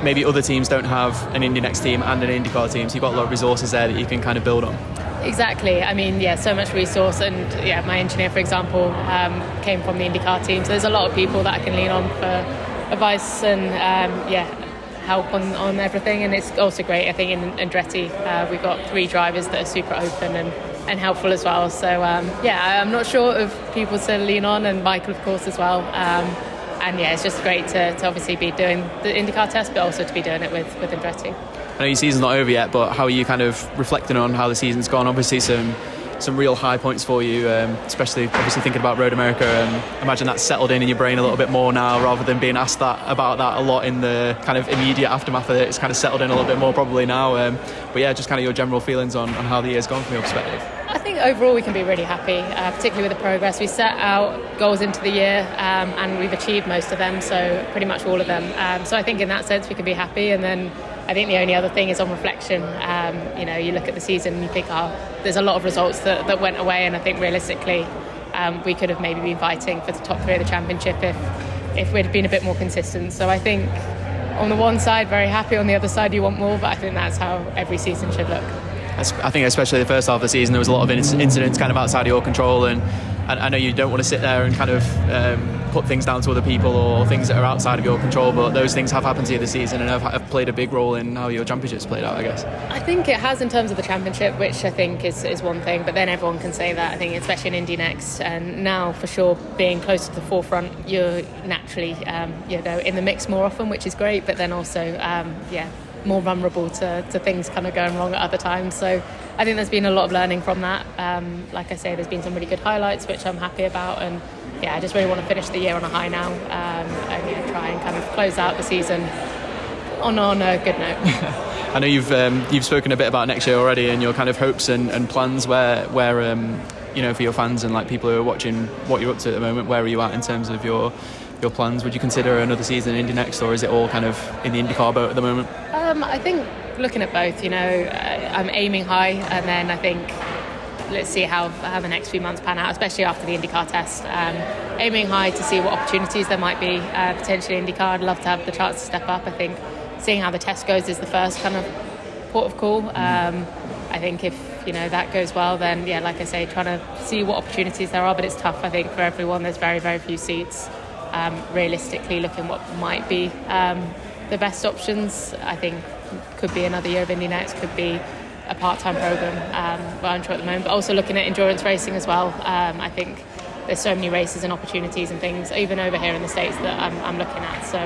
maybe other teams don't have an Indy Next team and an IndyCar team, so you've got a lot of resources there that you can kind of build on. Exactly. I mean, yeah, so much resource, and yeah, my engineer, for example, came from the IndyCar team, so there's a lot of people that I can lean on for advice and help on everything. And it's also great, I think, in Andretti we've got 3 drivers that are super open and helpful as well. So I'm not short of people to lean on, and Michael, of course, as well. And yeah, it's just great to obviously be doing the IndyCar test, but also to be doing it with Andretti. I know your season's not over yet, but how are you kind of reflecting on how the season's gone? Obviously some real high points for you, especially obviously thinking about Road America. Imagine that's settled in your brain a little bit more now, rather than being asked about that a lot in the kind of immediate aftermath of it. It's kind of settled in a little bit more probably now. But yeah, just kind of your general feelings on how the year's gone from your perspective. I think overall we can be really happy, particularly with the progress. We set out goals into the year and we've achieved most of them, so pretty much all of them. So I think in that sense we can be happy. And then I think the only other thing is on reflection. You look at the season and you think, there's a lot of results that went away, and I think realistically we could have maybe been fighting for the top 3 of the championship if we'd been a bit more consistent. So I think on the one side very happy, on the other side you want more, but I think that's how every season should look. I think especially the first half of the season there was a lot of incidents kind of outside of your control, and I know you don't want to sit there and kind of put things down to other people or things that are outside of your control, but those things have happened to you this season and have played a big role in how your championship's played out, I guess. I think it has in terms of the championship, which I think is one thing, but then everyone can say that. I think especially in Indy Next, and now for sure being closer to the forefront, you're naturally in the mix more often, which is great, but then also more vulnerable to things kind of going wrong at other times. So I think there's been a lot of learning from that. Like I say, there's been some really good highlights which I'm happy about, and I just really want to finish the year on a high now, and try and kind of close out the season on a good note. I know you've spoken a bit about next year already and your kind of hopes and plans where for your fans and like people who are watching what you're up to at the moment. Where are you at in terms of your your plans? Would you consider another season in Indy next, or is it all kind of in the IndyCar boat at the moment? I think looking at both, I'm aiming high, and then I think let's see how the next few months pan out, especially after the IndyCar test. Aiming high to see what opportunities there might be potentially in IndyCar. I'd love to have the chance to step up. I think seeing how the test goes is the first kind of port of call. I think if that goes well, then like I say, trying to see what opportunities there are, but it's tough. I think for everyone, there's very, very few seats. Realistically, looking what might be the best options, I think could be another year of Indy Next, could be a part-time program we're unsure at the moment, but also looking at endurance racing as well. I think there's so many races and opportunities and things even over here in the States that I'm looking at. So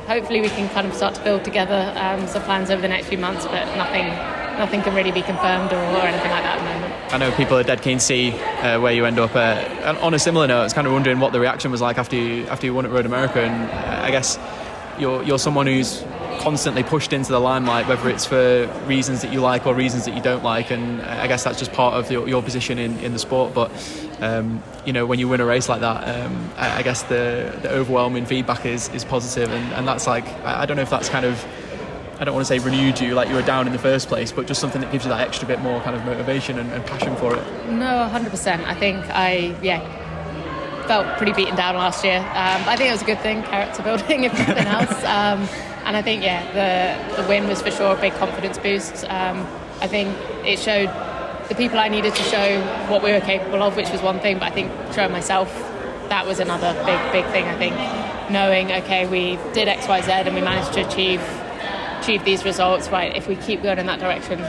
hopefully we can kind of start to build together some plans over the next few months, but nothing can really be confirmed or anything like that at the moment. I know people are dead keen to see where you end up. And on a similar note, I was kind of wondering what the reaction was like after you won at Road America, and I guess you're someone who's constantly pushed into the limelight, whether it's for reasons that you like or reasons that you don't like, and I guess that's just part of your position in the sport. But when you win a race like that, I guess the overwhelming feedback is positive, and that's like, I don't know if that's kind of, I don't want to say renewed you like you were down in the first place, but just something that gives you that extra bit more kind of motivation and passion for it. No, 100%. I think I felt pretty beaten down last year. I think it was a good thing, character building if nothing else. And I think, the win was for sure a big confidence boost. I think it showed the people I needed to show what we were capable of, which was one thing, but I think showing myself, that was another big thing. I think knowing, okay, we did X, Y, Z and we managed to achieve these results, right? If we keep going in that direction,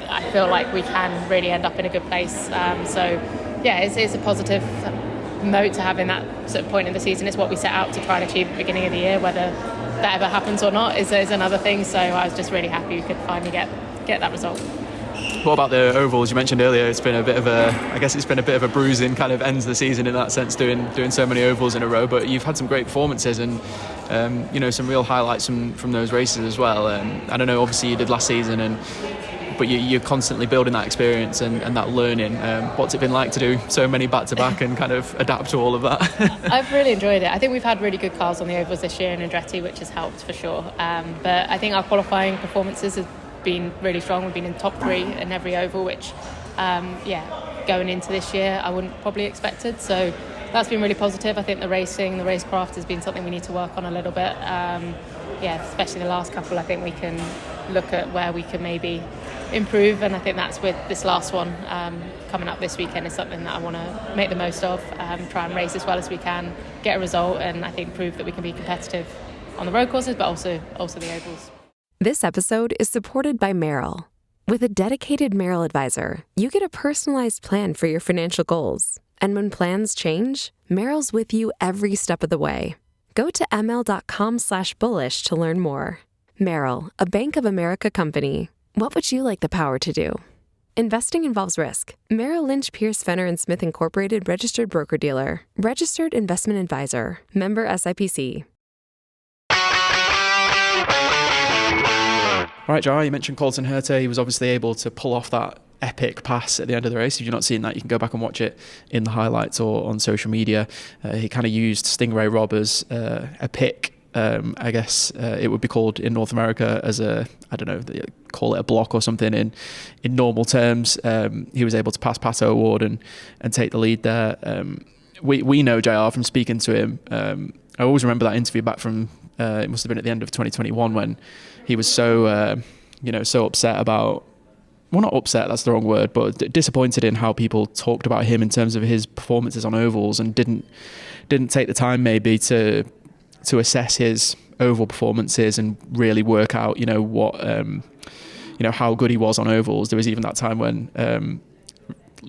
I feel like we can really end up in a good place. It's a positive note to have in that sort of point in the season. It's what we set out to try and achieve at the beginning of the year. Whether that ever happens or not is another thing. So I was just really happy we could finally get that result. What about the ovals? You mentioned earlier it's been a bit of a bruising kind of ends the season in that sense, doing so many ovals in a row, but you've had some great performances and some real highlights from those races as well. I don't know, obviously you did last season, but you're constantly building that experience and that learning. What's it been like to do so many back-to-back and kind of adapt to all of that? I've really enjoyed it. I think we've had really good cars on the ovals this year in Andretti, which has helped for sure. But I think our qualifying performances have been really strong. We've been in top 3 in every oval, which going into this year I wouldn't probably expected. So that's been really positive. I think the racecraft has been something we need to work on a little bit. Especially the last couple. I think we can look at where we can maybe improve, and I think that's with this last one coming up this weekend is something that I want to make the most of, try and race as well as we can, get a result, and I think prove that we can be competitive on the road courses but also the ovals. This episode is supported by Merrill. With a dedicated Merrill advisor, you get a personalized plan for your financial goals. And when plans change, Merrill's with you every step of the way. Go to ml.com/bullish to learn more. Merrill, a Bank of America company. What would you like the power to do? Investing involves risk. Merrill Lynch, Pierce, Fenner & Smith Incorporated, registered broker-dealer. Registered investment advisor. Member SIPC. All right, Jar, you mentioned Colton Herta. He was obviously able to pull off that epic pass at the end of the race. If you're not seeing that, you can go back and watch it in the highlights or on social media. He kind of used Stingray Rob as a pick. I guess it would be called in North America as call it a block or something in normal terms. He was able to pass Pato O'Ward and take the lead there. We know JR from speaking to him. I always remember that interview back from it must have been at the end of 2021 when he was so so upset about, well, not upset, that's the wrong word, but disappointed in how people talked about him in terms of his performances on ovals, and didn't take the time maybe to assess his oval performances and really work out what how good he was on ovals. There was even that time when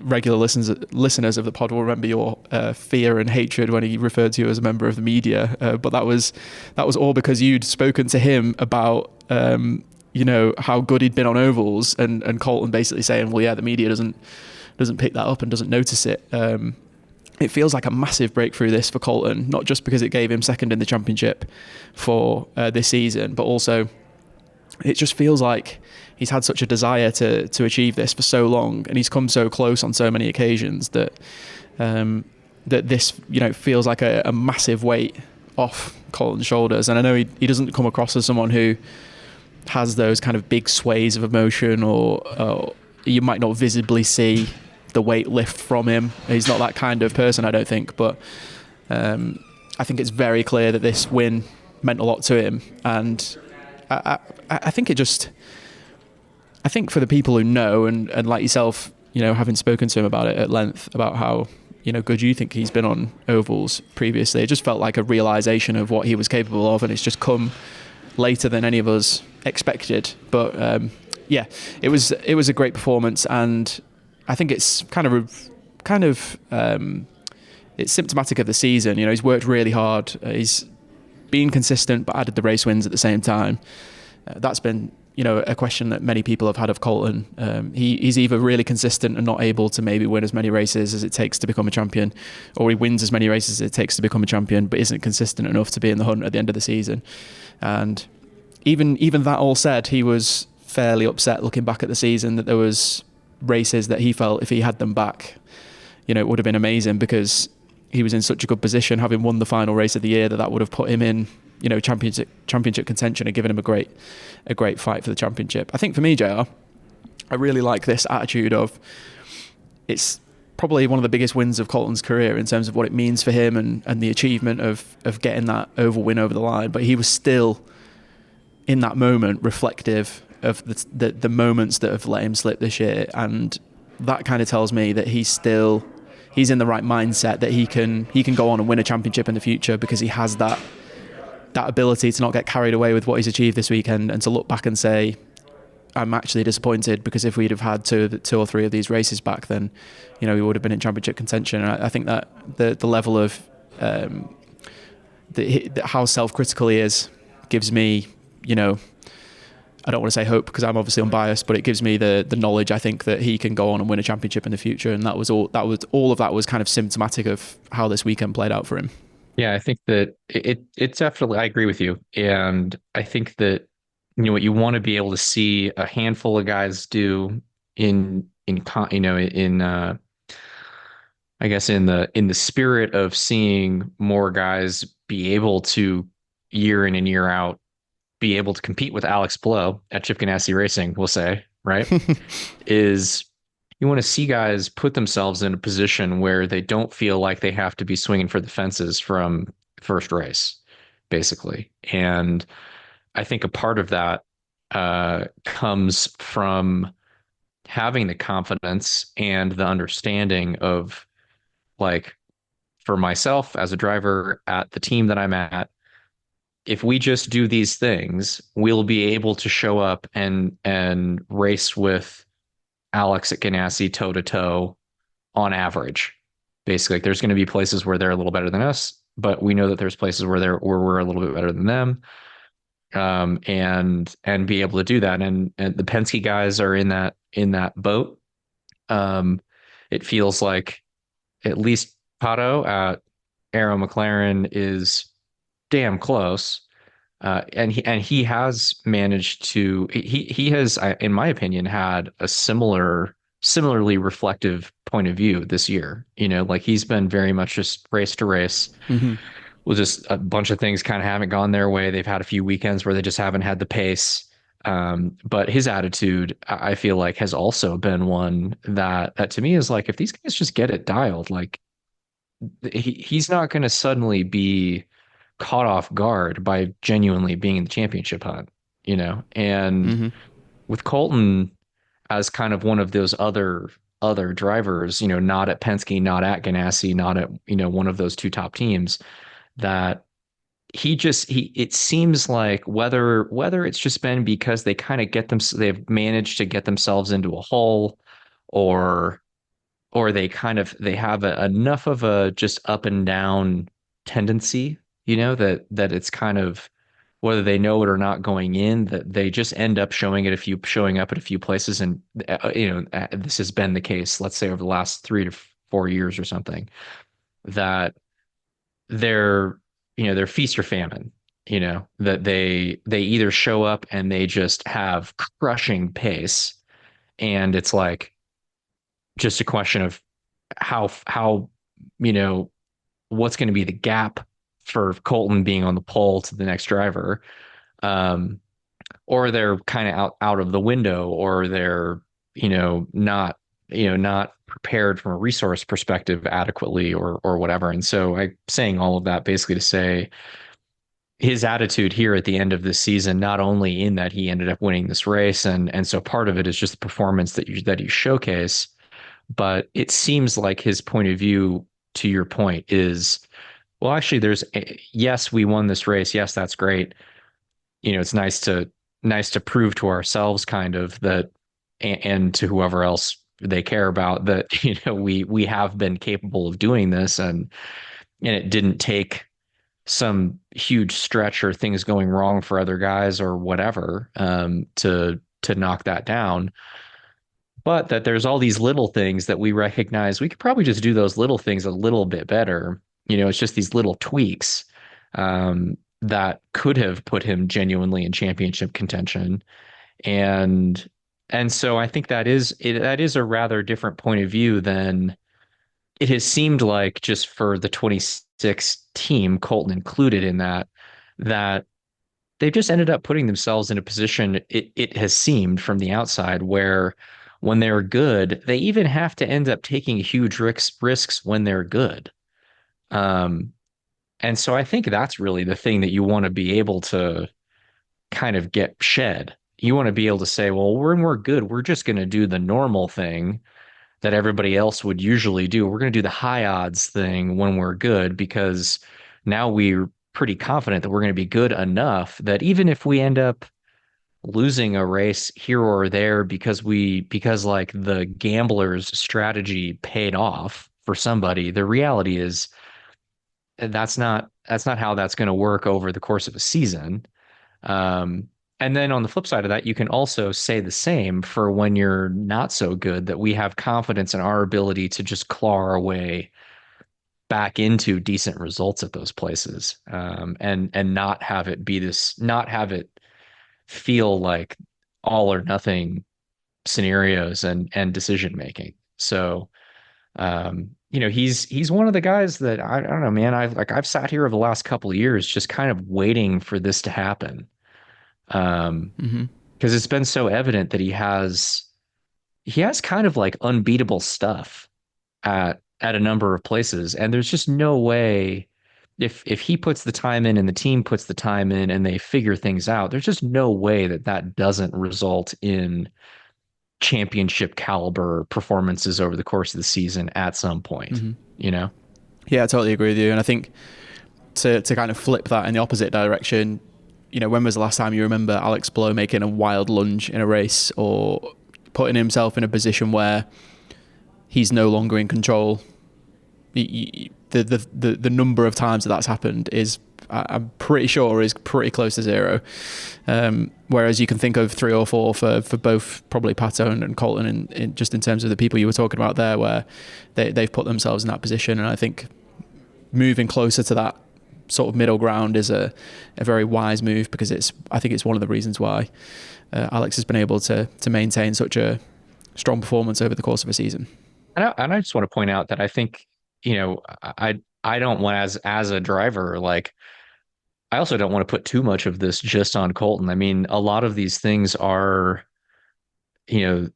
regular listeners of the pod will remember your fear and hatred when he referred to you as a member of the media, but that was all because you'd spoken to him about how good he'd been on ovals, and Colton basically saying, well, yeah, the media doesn't pick that up and doesn't notice it. It feels like a massive breakthrough this for Colton, not just because it gave him second in the championship for this season, but also it just feels like he's had such a desire to achieve this for so long, and he's come so close on so many occasions that this feels like a massive weight off Colton's shoulders. And I know he doesn't come across as someone who has those kind of big sways of emotion, or you might not visibly see the weight lift from him. He's not that kind of person, I don't think. But I think it's very clear that this win meant a lot to him. And I think it just... I think for the people who know, and like yourself, having spoken to him about it at length, about how, good you think he's been on ovals previously, it just felt like a realisation of what he was capable of, and it's just come later than any of us expected. But it was a great performance, and I think it's kind of it's symptomatic of the season. He's worked really hard. He's been consistent, but added the race wins at the same time. That's been a question that many people have had of Colton. He's either really consistent and not able to maybe win as many races as it takes to become a champion, or he wins as many races as it takes to become a champion, but isn't consistent enough to be in the hunt at the end of the season. And even that all said, he was fairly upset looking back at the season that there was races that he felt if he had them back, it would have been amazing, because he was in such a good position, having won the final race of the year, that would have put him in championship contention and given him a great fight for the championship. I think for me, JR, I really like this attitude of, it's probably one of the biggest wins of Colton's career in terms of what it means for him and the achievement of getting that oval win over the line. But he was still, in that moment, reflective of the moments that have let him slip this year. And that kind of tells me that he's in the right mindset, that he can go on and win a championship in the future, because he has that ability to not get carried away with what he's achieved this weekend, and to look back and say, I'm actually disappointed, because if we'd have had two or three of these races back, then he would have been in championship contention. And I think that the level of how self-critical he is gives me, I don't want to say hope, because I'm obviously unbiased, but it gives me the knowledge, I think, that he can go on and win a championship in the future. And all of that was kind of symptomatic of how this weekend played out for him. Yeah, I think that it's definitely, I agree with you. And I think that, what you want to be able to see a handful of guys do I guess in the spirit of seeing more guys be able to, year in and year out, be able to compete with Alex Palou at Chip Ganassi Racing, we'll say, right? is you want to see guys put themselves in a position where they don't feel like they have to be swinging for the fences from first race, basically. And I think a part of that comes from having the confidence and the understanding of, like, for myself as a driver at the team that I'm at, if we just do these things, we'll be able to show up and race with Alex at Ganassi toe to toe on average. Basically, like, there's going to be places where they're a little better than us, but we know that there's places where we're a little bit better than them. And be able to do that. And the Penske guys are in that boat. It feels like at least Pato at Arrow McLaren is damn close. And he has managed to, he has, in my opinion, had a similarly reflective point of view this year. Like, he's been very much just race to race. Mm-hmm. Well, just a bunch of things kind of haven't gone their way. They've had a few weekends where they just haven't had the pace. But his attitude, I feel like, has also been one that to me is like, if these guys just get it dialed, like, he's not going to suddenly be caught off guard by genuinely being in the championship hunt, and mm-hmm. with Colton as kind of one of those other drivers, not at Penske, not at Ganassi, not at, one of those two top teams, that it seems like whether it's just been because they kind of they've managed to get themselves into a hole, or they have enough of a just up and down tendency, that it's kind of, whether they know it or not going in, that they just end up showing up at a few places. And, this has been the case, let's say over the last 3 to 4 years or something, that they're feast or famine, that they either show up and they just have crushing pace, and it's like just a question of how what's going to be the gap for Colton being on the pole to the next driver. Or they're kind of out of the window, or they're, not prepared from a resource perspective adequately, or whatever. And so I'm saying all of that basically to say his attitude here at the end of this season, not only in that he ended up winning this race, and so part of it is just the performance that you showcase, but it seems like his point of view, to your point, is, well, actually, yes, we won this race. Yes, that's great. It's nice to prove to ourselves kind of that, and to whoever else they care about, that, we have been capable of doing this, and it didn't take some huge stretch or things going wrong for other guys or whatever, to knock that down. But that there's all these little things that we recognize we could probably just do those little things a little bit better. It's just these little tweaks that could have put him genuinely in championship contention. And so I think that is a rather different point of view than it has seemed like, just for the 26 team, Colton included in that they've just ended up putting themselves in a position, it has seemed from the outside, where when they're good, they even have to end up taking huge risks when they're good. And so I think that's really the thing that you want to be able to kind of get shed. You want to be able to say, well, when we're good, we're just going to do the normal thing that everybody else would usually do. We're going to do the high odds thing when we're good, because now we're pretty confident that we're going to be good enough that even if we end up losing a race here or there because like the gambler's strategy paid off for somebody, the reality is that's not how that's going to work over the course of a season. And then on the flip side of that, you can also say the same for when you're not so good, that we have confidence in our ability to just claw our way back into decent results at those places, and not have it be this, not have it feel like all or nothing scenarios and decision making. So, he's one of the guys that I don't know, man. I've sat here over the last couple of years just kind of waiting for this to happen. Because it's been so evident that he has kind of like unbeatable stuff at a number of places, and there's just no way, if he puts the time in and the team puts the time in and they figure things out, there's just no way that doesn't result in championship caliber performances over the course of the season at some point. Yeah, I totally agree with you. And I think to kind of flip that in the opposite direction, when was the last time you remember Alex Palou making a wild lunge in a race, or putting himself in a position where he's no longer in control? The number of times that's happened is, I'm pretty sure, is pretty close to zero. Whereas you can think of 3 or 4 for both probably Pato and Colton, in just in terms of the people you were talking about there, where they've put themselves in that position. And I think moving closer to that sort of middle ground is a very wise move, because I think it's one of the reasons why Alex has been able to maintain such a strong performance over the course of a season. And I just want to point out that I think, I don't want, as a driver, like, I also don't want to put too much of this just on Colton. I mean, a lot of these things are, you're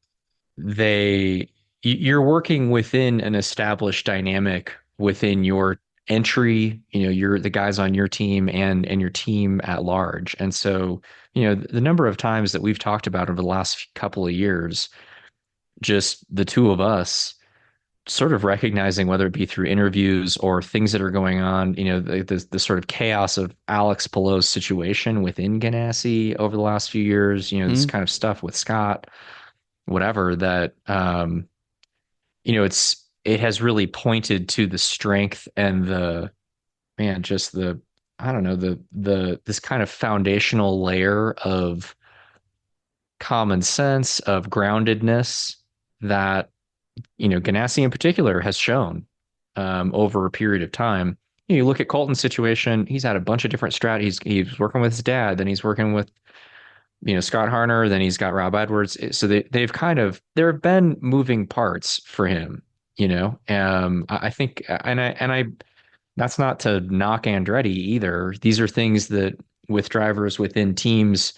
working within an established dynamic within your entry, you're the guys on your team and your team at large. And so, the number of times that we've talked about over the last couple of years, just the two of us sort of recognizing, whether it be through interviews or things that are going on, the sort of chaos of Alex Palou's situation within Ganassi over the last few years, this kind of stuff with Scott, whatever, that, it has really pointed to the strength and this kind of foundational layer of common sense, of groundedness that, Ganassi in particular has shown over a period of time. You look at Colton's situation, he's had a bunch of different strategies. He's working with his dad, then he's working with, Scott Harner, then he's got Rob Edwards. So there have been moving parts for him, I think, and I that's not to knock Andretti either. These are things that with drivers within teams,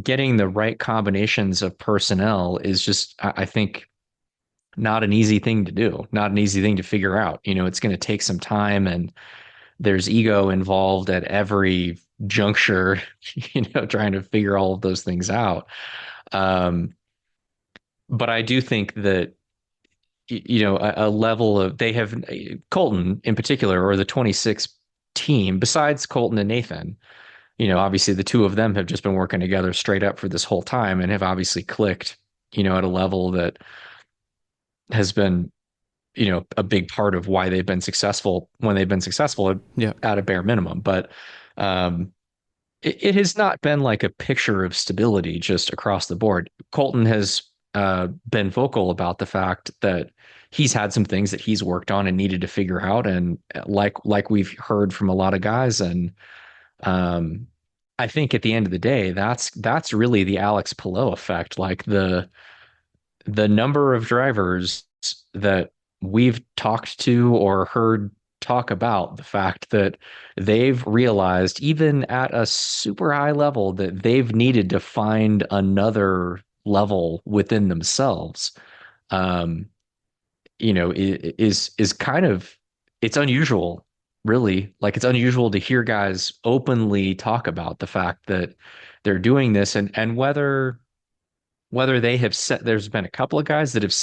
getting the right combinations of personnel is just, I think, not an easy thing to do, not an easy thing to figure out. It's going to take some time, and there's ego involved at every juncture, trying to figure all of those things out. But I do think that, a level of, they have Colton in particular, or the 26 team, besides Colton and Nathan, obviously the two of them have just been working together straight up for this whole time and have obviously clicked, at a level that has been, a big part of why they've been successful when they've been successful at a bare minimum. But it has not been like a picture of stability just across the board. Colton has been vocal about the fact that he's had some things that he's worked on and needed to figure out. And like we've heard from a lot of guys. And I think at the end of the day, that's really the Alex Palou effect. Like the number of drivers that we've talked to or heard talk about the fact that they've realized, even at a super high level, that they've needed to find another level within themselves, is kind of, it's unusual, really. Like, it's unusual to hear guys openly talk about the fact that they're doing this, and whether they have said, there's been a couple of guys that have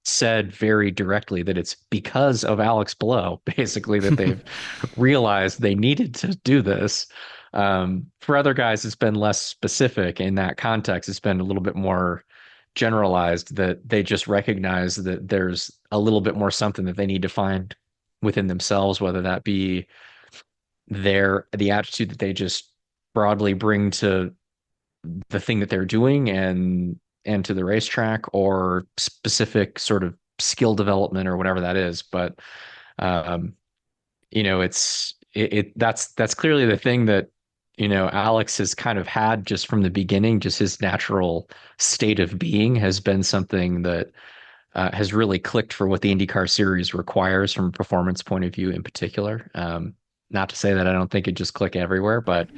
said very directly that it's because of Alex Palou, basically, that they've realized they needed to do this. For other guys, it's been less specific in that context. It's been a little bit more generalized, that they just recognize that there's a little bit more something that they need to find within themselves, whether that be the attitude that they just broadly bring to the thing that they're doing and to the racetrack, or specific sort of skill development or whatever that is. But that's clearly the thing that Alex has kind of had just from the beginning. Just his natural state of being has been something that has really clicked for what the IndyCar series requires from a performance point of view in particular. Not to say that I don't think it just click everywhere, but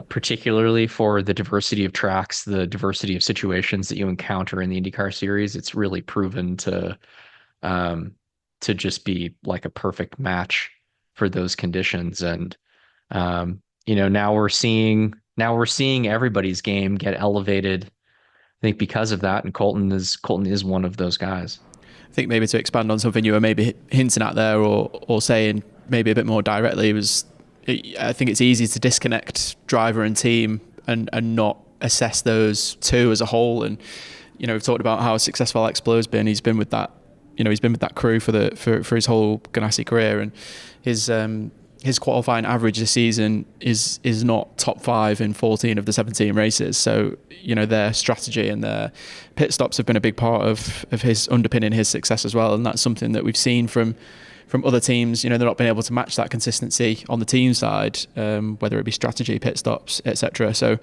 particularly for the diversity of tracks, the diversity of situations that you encounter in the IndyCar series, it's really proven to just be like a perfect match for those conditions. And now we're seeing everybody's game get elevated, I think, because of that. And Colton is one of those guys. I think maybe to expand on something you were maybe hinting at there, or saying maybe a bit more directly, I think it's easy to disconnect driver and team and not assess those two as a whole. And we've talked about how successful Alex Palou has been. He's been with that crew for his whole Ganassi career, and his qualifying average this season is not top 5 in 14 of the 17 races. So their strategy and their pit stops have been a big part of his underpinning his success as well. And that's something that we've seen from other teams. They're not been able to match that consistency on the team side, whether it be strategy, pit stops, etc. So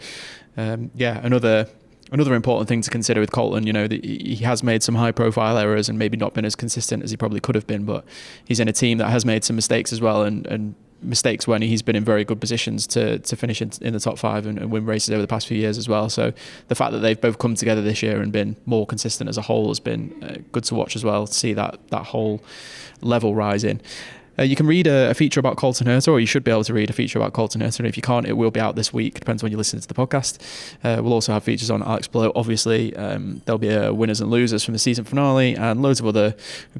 another important thing to consider with Colton, that he has made some high profile errors and maybe not been as consistent as he probably could have been, but he's in a team that has made some mistakes as well, and mistakes when he's been in very good positions to finish in the top 5 and win races over the past few years as well. So the fact that they've both come together this year and been more consistent as a whole has been good to watch as well, to see that whole level rising. You can read a feature about Colton Herta, or you should be able to read a feature about Colton Herta, and if you can't, it will be out this week. Depends when you listen to the podcast. We'll also have features on Alex Palou. Obviously, there'll be winners and losers from the season finale and loads of other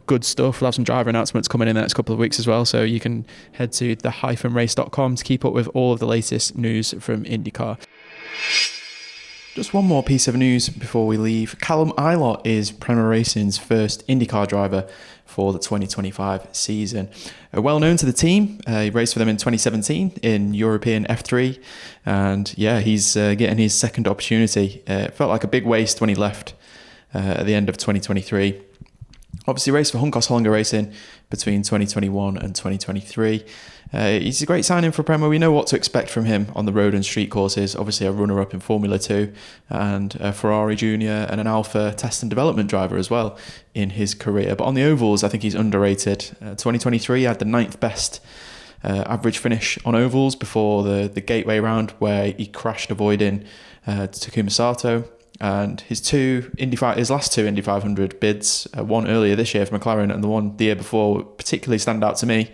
good stuff. We'll have some driver announcements coming in the next couple of weeks as well, so you can head to the-race.com to keep up with all of the latest news from IndyCar. Just one more piece of news before we leave. Callum Ilott is Prema Racing's first IndyCar driver for the 2025 season. Well known to the team, he raced for them in 2017 in European F3, and he's getting his second opportunity. It felt like a big waste when he left at the end of 2023. Obviously raced for Juncos Hollinger Racing between 2021 and 2023. He's a great signing for Prema. We know what to expect from him on the road and street courses. Obviously a runner-up in Formula 2 and a Ferrari Junior and an Alpha test and development driver as well in his career. But on the ovals, I think he's underrated. 2023 had the 9th best average finish on ovals before the gateway round where he crashed avoiding Takuma Sato. And his last two Indy 500 bids, one earlier this year for McLaren and the one the year before, particularly stand out to me.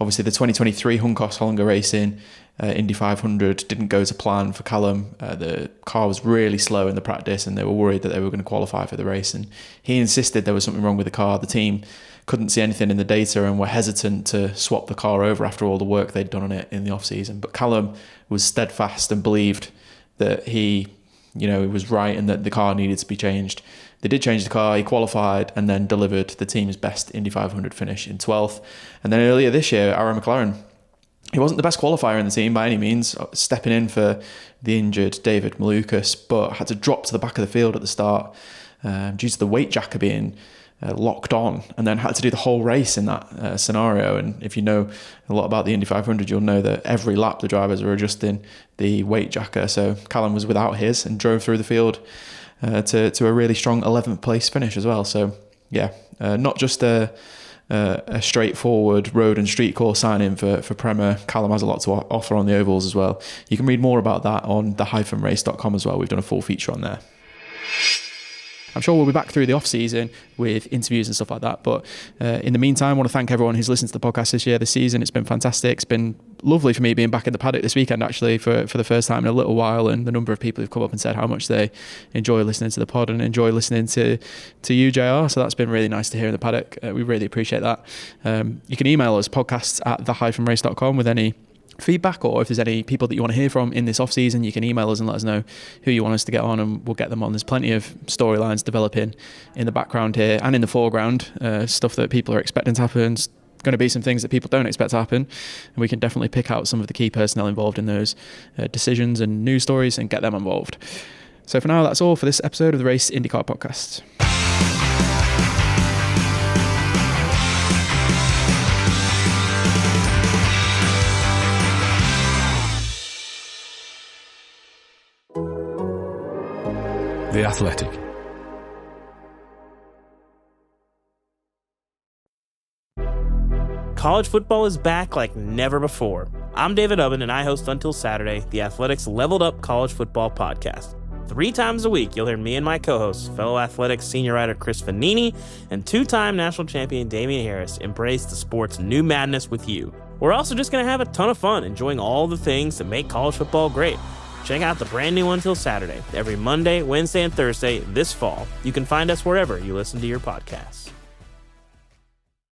Obviously, the 2023 Juncos Hollinger Racing Indy 500 didn't go to plan for Callum. The car was really slow in the practice and they were worried that they were going to qualify for the race. And he insisted there was something wrong with the car. The team couldn't see anything in the data and were hesitant to swap the car over after all the work they'd done on it in the off-season. But Callum was steadfast and believed that he was right and that the car needed to be changed. They did change the car, he qualified and then delivered the team's best Indy 500 finish in 12th. And then earlier this year, Aaron McLaren, he wasn't the best qualifier in the team by any means, stepping in for the injured David Malukas, but had to drop to the back of the field at the start due to the weight jacker being locked on, and then had to do the whole race in that scenario. And if you know a lot about the Indy 500, you'll know that every lap the drivers are adjusting the weight jacker. So Callum was without his and drove through the field to a really strong 11th place finish as well. So yeah, not just a straightforward road and street course signing for Prema. Callum has a lot to offer on the ovals as well. You can read more about that on the-race.com as well. We've done a full feature on there. I'm sure we'll be back through the off-season with interviews and stuff like that. But in the meantime, I want to thank everyone who's listened to the podcast this season. It's been fantastic. It's been lovely for me being back in the paddock this weekend, actually, for the first time in a little while. And the number of people who've come up and said how much they enjoy listening to the pod and enjoy listening to you, JR. So that's been really nice to hear in the paddock. We really appreciate that. You can email us, podcasts@the-race.com, with any feedback, or if there's any people that you want to hear from in this off season, you can email us and let us know who you want us to get on and we'll get them on. There's plenty of storylines developing in the background here and in the foreground, stuff that people are expecting to happen. It's going to be some things that people don't expect to happen, and we can definitely pick out some of the key personnel involved in those decisions and news stories and get them involved. So for now, that's all for this episode of the Race IndyCar Podcast. The Athletic. College football is back like never before. I'm David Ubben, and I host Until Saturday, the Athletic's leveled up college football podcast. 3 times a week, you'll hear me and my co-hosts, fellow Athletics senior writer Chris Vanini and 2-time national champion Damian Harris, embrace the sport's new madness with you. We're also just going to have a ton of fun enjoying all the things that make college football great. Check out the brand new Until Saturday every Monday, Wednesday, and Thursday this fall. You can find us wherever you listen to your podcasts.